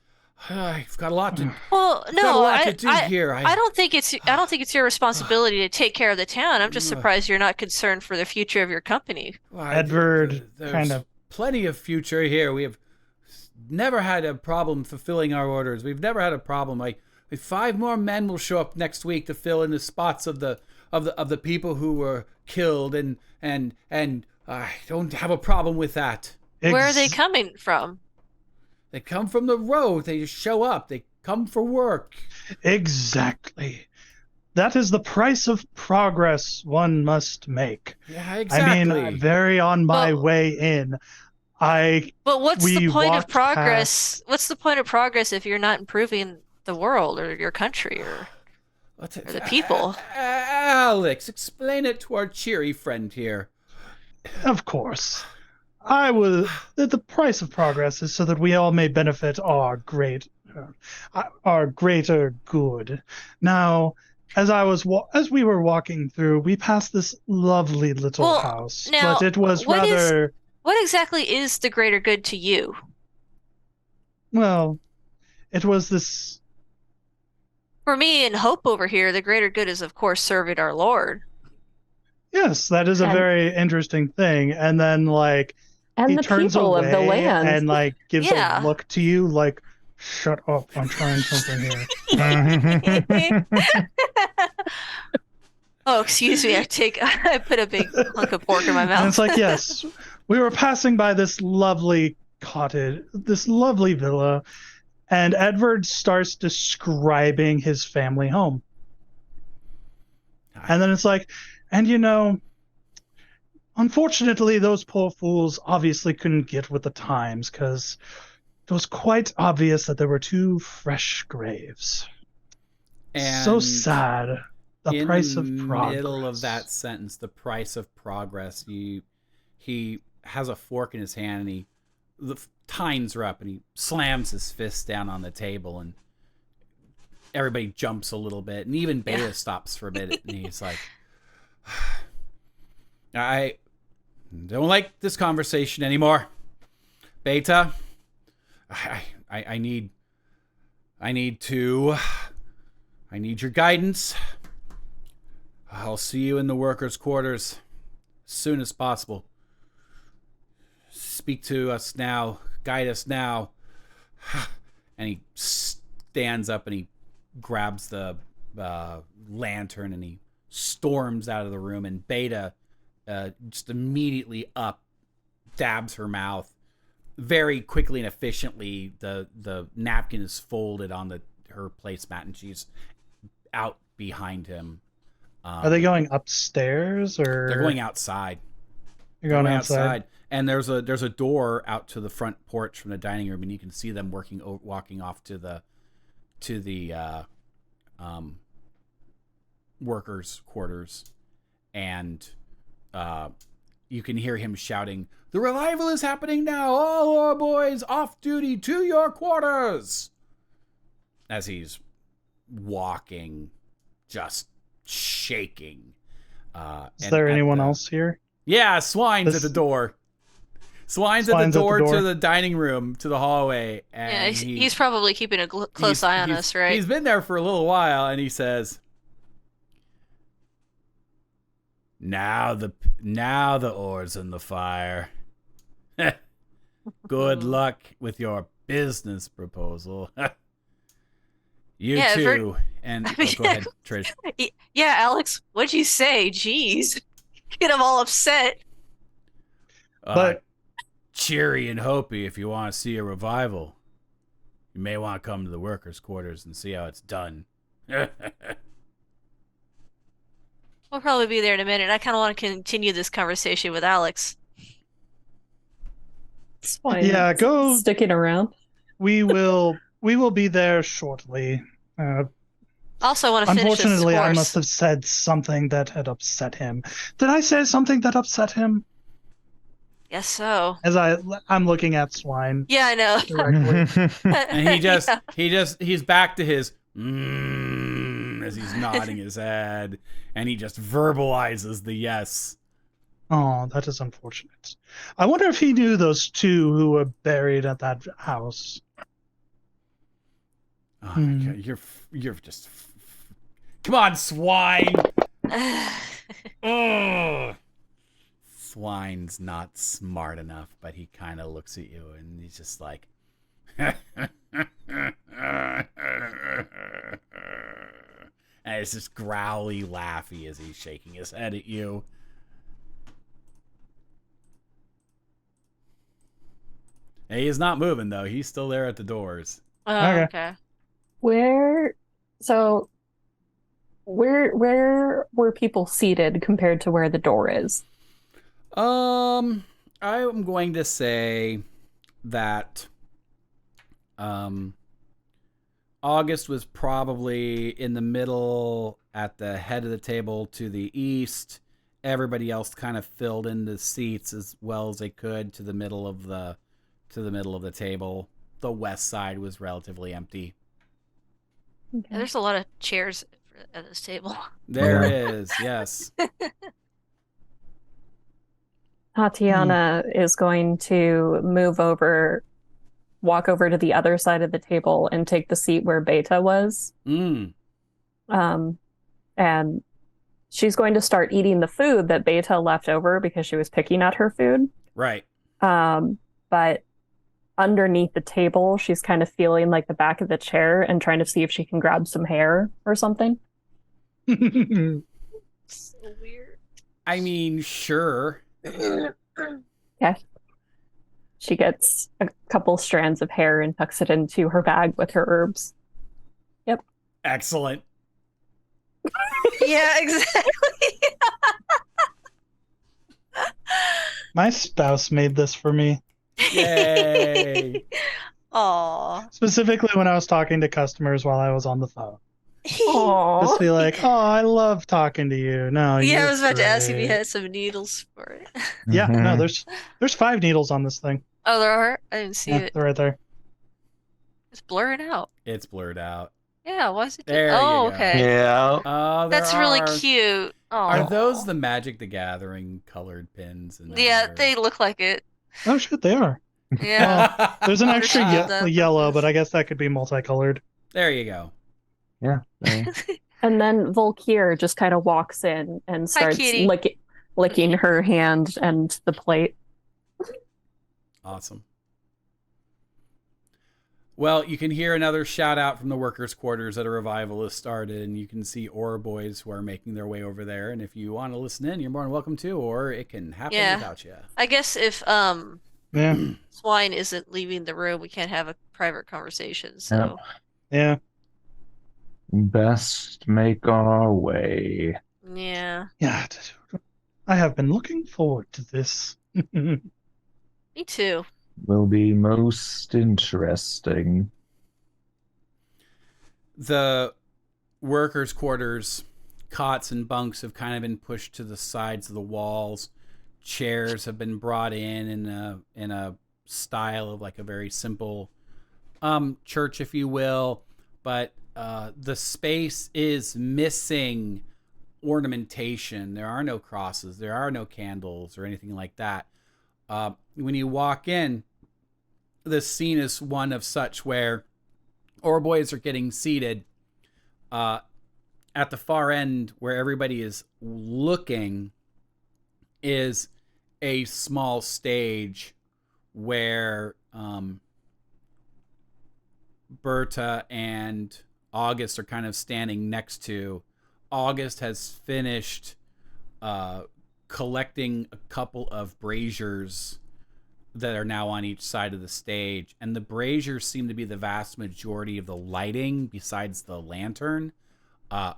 I've got a lot to. Well, no, I do here. I don't think it's your responsibility to take care of the town. I'm just surprised you're not concerned for the future of your company. Well, Edward there's plenty of future here. We have never had a problem fulfilling our orders. We've never had a problem. Like 5 more men will show up next week to fill in the spots of the people who were killed, and I don't have a problem with that. Where are they coming from? They come from the road. They just show up. They come for work. Exactly. That is the price of progress one must make. Yeah, exactly. I mean, very on my way in. But what's the point of progress? What's the point of progress if you're not improving the world or your country or the people? Alex, explain it to our cheery friend here. Of course. The price of progress is so that we all may benefit our greater good. Now, as we were walking through, we passed this lovely little house, but it was rather. What exactly is the greater good to you? Well, it was this. For me and Hope over here, the greater good is, of course, serving our Lord. Yes, that is a very interesting thing. And then, and he the turns people away of the land, and gives a look to you, like, "Shut up! I'm trying something here." Oh, excuse me. I put a big hunk of pork in my mouth. And it's like, yes, we were passing by this lovely cottage, this lovely villa, and Edward starts describing his family home. And then it's like, and unfortunately, those poor fools obviously couldn't get with the times because it was quite obvious that there were 2 fresh graves. And so sad. The price of progress. In the middle of that sentence, the price of progress, he has a fork in his hand, and the tines are up, and he slams his fist down on the table, and everybody jumps a little bit, and even Beta stops for a bit, and he's like, I don't like this conversation anymore. Beta, I need your guidance. I'll see you in the workers' quarters as soon as possible. Speak to us now. Guide us now. And he stands up and he grabs the lantern and he storms out of the room. And Beta just immediately up, dabs her mouth. Very quickly and efficiently, the napkin is folded on her placemat, and she's out behind him. Are they going upstairs or? They're going outside. You're going outside. And there's a door out to the front porch from the dining room, and you can see them walking off to the workers' quarters, and you can hear him shouting, "The revival is happening now! All our boys off duty to your quarters!" As he's walking, just shaking. Is there anyone else here? Yeah, Swine's at the door. Swine's at the door to the dining room, to the hallway. And yeah, he's probably keeping a close eye on us, right? He's been there for a little while, and he says, Now the oar's in the fire. Good luck with your business proposal. You too. And go ahead, Trish. Yeah, Alex, what'd you say? Jeez. Get him all upset. But cheery and hopey if you want to see a revival. You may want to come to the workers' quarters and see how it's done. We'll probably be there in a minute. I kind of want to continue this conversation with Alex. It's fine. Yeah, go. Sticking around. We will be there shortly. Also, I want to finish this Unfortunately, I course. must have said something that had upset him. Did I say something that upset him? Guess so. As I'm looking at Swine Yeah, I know. directly. And he's back to his as he's nodding his head, and he just verbalizes the yes. Oh, that is unfortunate. I wonder if he knew those two who were buried at that house. Oh my God, you're just come on, Swine. Ugh. Swine's not smart enough, but he kind of looks at you and he's just like, and it's just growly, laughy as he's shaking his head at you. And he is not moving though. He's still there at the doors. Oh, okay. Where were people seated compared to where the door is? I'm going to say that August was probably in the middle at the head of the table to the east. Everybody else kind of filled in the seats as well as they could to the middle of the table. The west side was relatively empty. Okay. Yeah, there's a lot of chairs at this table. There is, yes. Tatiana is going to walk over to the other side of the table and take the seat where Beta was. Mm. And she's going to start eating the food that Beta left over because she was picking at her food. Right. But underneath the table, she's kind of feeling like the back of the chair and trying to see if she can grab some hair or something. So weird. I mean, sure. Yeah. She gets a couple strands of hair and tucks it into her bag with her herbs. Yep. Excellent. Yeah, exactly. My spouse made this for me. Yay. Aw. Specifically when I was talking to customers while I was on the phone. Aww. Just be like, oh, I love talking to you. No, Yeah, you're I was about to ask if you great. had some needles for it. Yeah, no, Mhm. there's 5 needles on this thing. Oh, there are? I didn't see Yeah, it. they're right there. It's blurring out. It's blurred out. Yeah, why is it? There you Oh, go. okay. Yeah. Oh, That's really cute. Are Oh, those the Magic the Gathering colored pins? In that yeah, order? they look like it. Oh shit, they are. Yeah. There's an I wonder extra if she did that on yellow, purpose. but I guess that could be multicolored. There you go. Yeah. And then Volkir just kind of walks in and Hi, starts kitty. licking her hand and the plate. Awesome. Well, you can hear another shout out from the workers' quarters that a revival has started, and you can see Aura boys who are making their way over there. And if you want to listen in, you're more than welcome to, or it can happen Yeah. without you. I guess if Yeah. Swine isn't leaving the room, we can't have a private conversation. So Yeah. Best make our way. yeah, Yeah. I have been looking forward to this. me too. Will be most interesting. The workers' quarters, cots and bunks have kind of been pushed to the sides of the walls. Chairs have been brought in a style of like a very simple church, if you will, but the space is missing ornamentation. There are no crosses, there are no candles or anything like that. When you walk in, the scene is one of such where Aura boys are getting seated at the far end where everybody is looking is a small stage where Berta and August are kind of standing next to. August has finished collecting a couple of braziers that are now on each side of the stage, and the braziers seem to be the vast majority of the lighting besides the lantern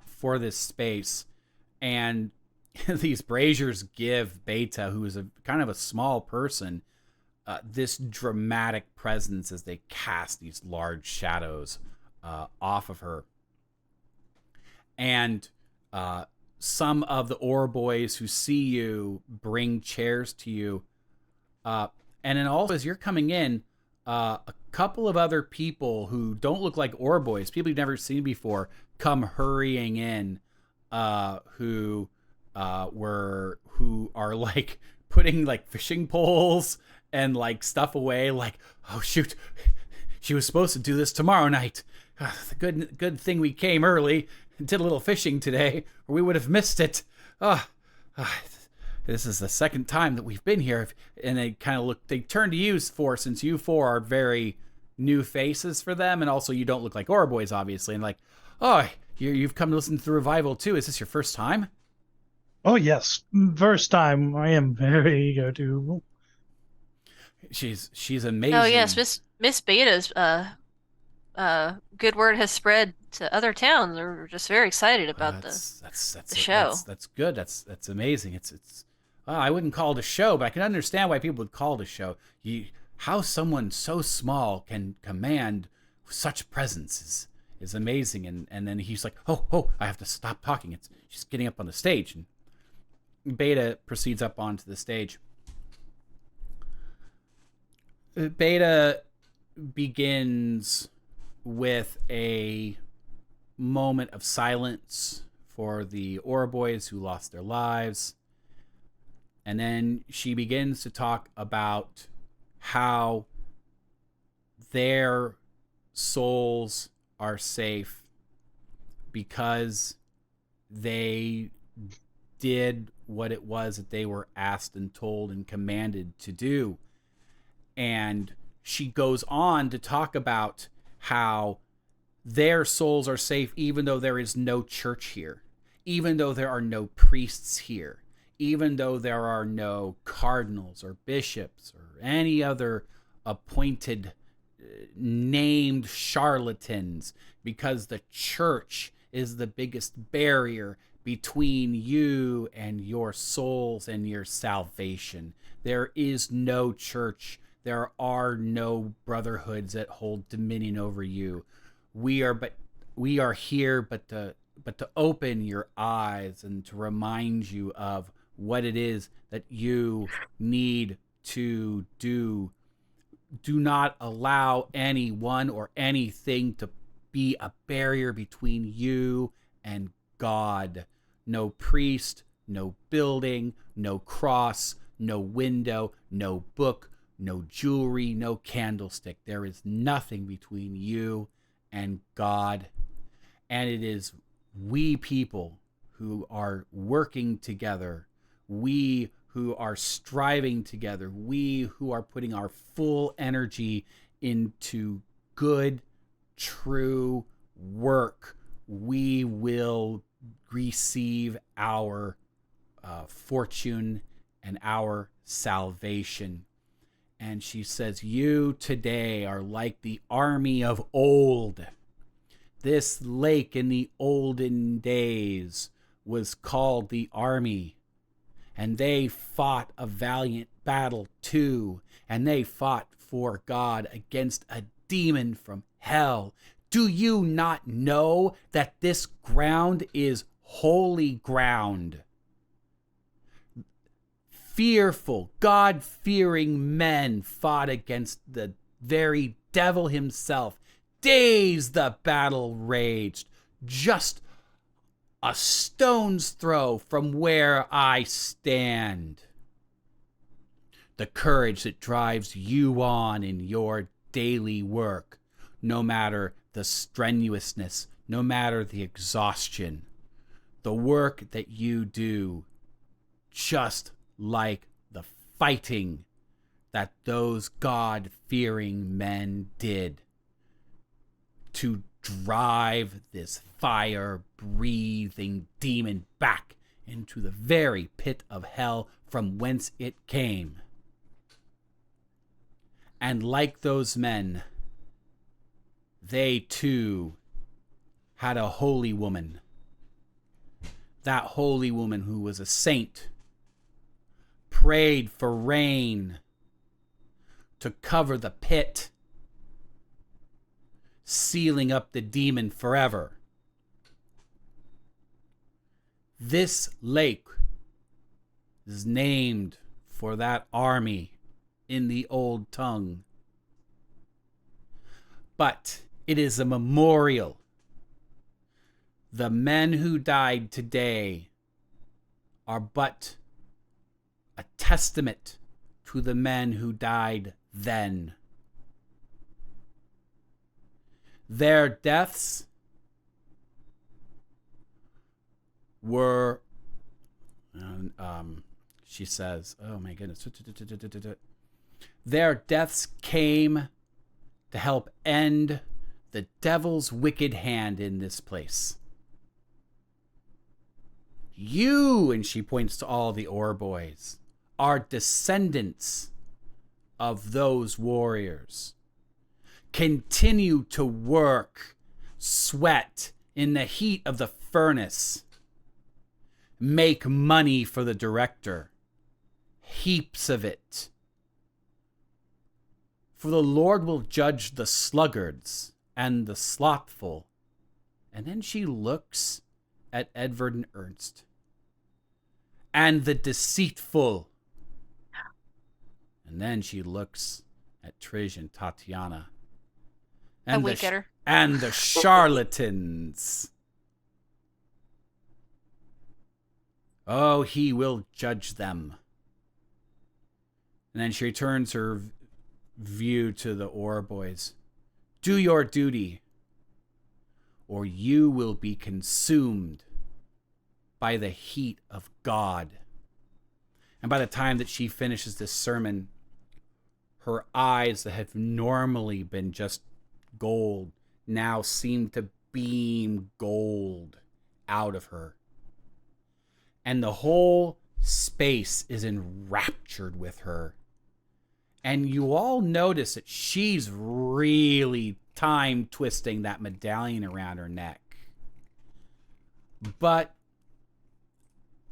for this space. And these braziers give Beta, who is a kind of a small person, this dramatic presence as they cast these large shadows off of her. And some of the Aura boys who see you bring chairs to you. And then also, as you're coming in, a couple of other people who don't look like Aura boys, people you've never seen before, come hurrying in, who are like putting like fishing poles and like stuff away. Like, oh shoot, she was supposed to do this tomorrow night. Good thing we came early and did a little fishing today, or we would have missed it. This is the second time that we've been here. And they kind of they turn to you since you four are very new faces for them. And also you don't look like Aura boys, obviously. And like, oh, you've come to listen to the revival too. Is this your first time? Oh yes, first time. I am very eager to. She's amazing. Oh yes, Miss Beta's good word has spread to other towns. We're just very excited about the show. That's good. That's amazing. It's I wouldn't call it a show, but I can understand why people would call it a show. How someone so small can command such presence is amazing. And then he's like, oh, I have to stop talking. She's getting up on the stage. And Beta proceeds up onto the stage. Beta begins with a moment of silence for the Aura boys who lost their lives. And then she begins to talk about how their souls are safe because they did what it was that they were asked and told and commanded to do. And she goes on to talk about how their souls are safe even though there is no church here, even though there are no priests here, even though there are no cardinals or bishops or any other appointed named charlatans, because the church is the biggest barrier between you and your souls and your salvation. There is no church. There are no brotherhoods that hold dominion over you. We are here but to open your eyes and to remind you of what it is that you need to do. Do not allow anyone or anything to be a barrier between you and God. no priest, no building, no cross, no window, no book, no jewelry, no candlestick. There is nothing between you and God. And it is we people who are working together, we who are striving together, we who are putting our full energy into good, true work, we will receive our fortune and our salvation. And she says, you today are like the army of old. This lake in the olden days was called the army. And they fought a valiant battle too. And they fought for God against a demon from hell. Do you not know that this ground is holy ground? Fearful, God-fearing men fought against the very devil himself. Days the battle raged, just a stone's throw from where I stand. The courage that drives you on in your daily work, no matter the strenuousness, no matter the exhaustion. The work that you do, just like the fighting that those God-fearing men did to drive this fire-breathing demon back into the very pit of hell from whence it came. And like those men, they too had a holy woman. That holy woman who was a saint prayed for rain to cover the pit, sealing up the demon forever. This lake is named for that army in the old tongue. But it is a memorial. The men who died today are but a testament to the men who died then. Their deaths were, she says, oh my goodness, their deaths came to help end the devil's wicked hand in this place. You, and she points to all the Ore Boys, are descendants of those warriors. Continue to work, sweat in the heat of the furnace. Make money for the director. Heaps of it. For the Lord will judge the sluggards and the slothful. And then she looks at Edward and Ernst. And the deceitful. And then she looks at Trish and Tatiana. And wink at her. And the charlatans. Oh, he will judge them. And then she returns her view to the Ore Boys. Do your duty, or you will be consumed by the heat of God. And by the time that she finishes this sermon, her eyes that have normally been just gold now seem to beam gold out of her. And the whole space is enraptured with her. And you all notice that she's really time twisting that medallion around her neck. But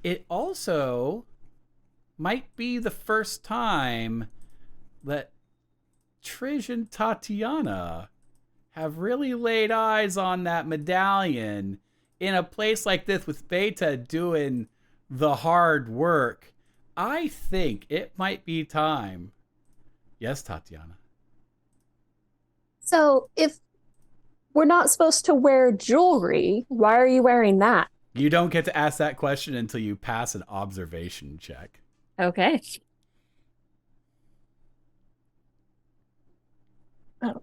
it also might be the first time that Trish and Tatiana have really laid eyes on that medallion in a place like this with Beta doing the hard work. I think it might be time. Yes, Tatiana. So if we're not supposed to wear jewelry, why are you wearing that? You don't get to ask that question until you pass an observation check. Okay. Oh.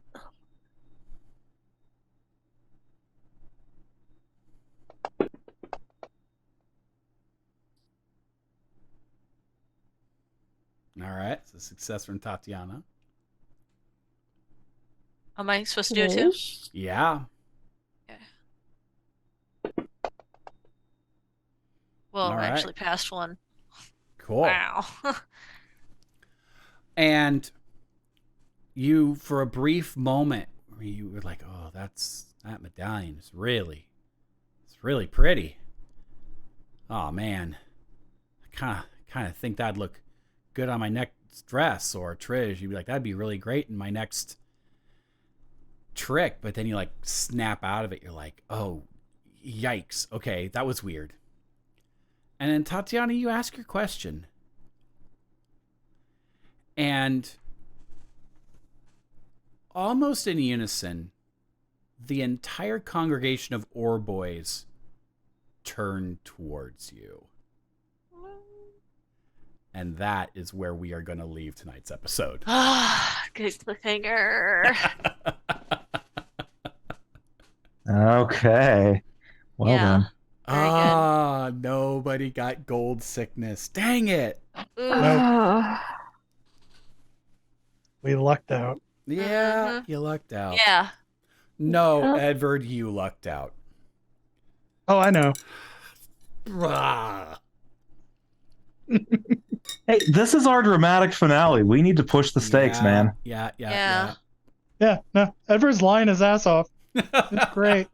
All right. So success from Tatiana. Am I supposed to do it too? Yeah. Well, All I right. actually passed one. Cool. Wow. And you, for a brief moment, you were like, "Oh, that medallion is it's really pretty." Oh man, I kind of think that'd look good on my next dress. Or Trish, you'd be like, "That'd be really great in my next trick." But then you like snap out of it. You're like, "Oh, yikes! Okay, that was weird." And then Tatiana, you ask your question. And almost in unison, the entire congregation of Ore Boys turn towards you. And that is where we are going to leave tonight's episode. Good cliffhanger. Okay. Well Yeah. done. Very good. Nobody got gold sickness. Dang it. Ooh. We lucked out. Yeah, you lucked out. Yeah. No, Edward, you lucked out. Oh, I know. Hey, this is our dramatic finale. We need to push the stakes, man. Yeah. Yeah, no. Edward's lying his ass off. It's great.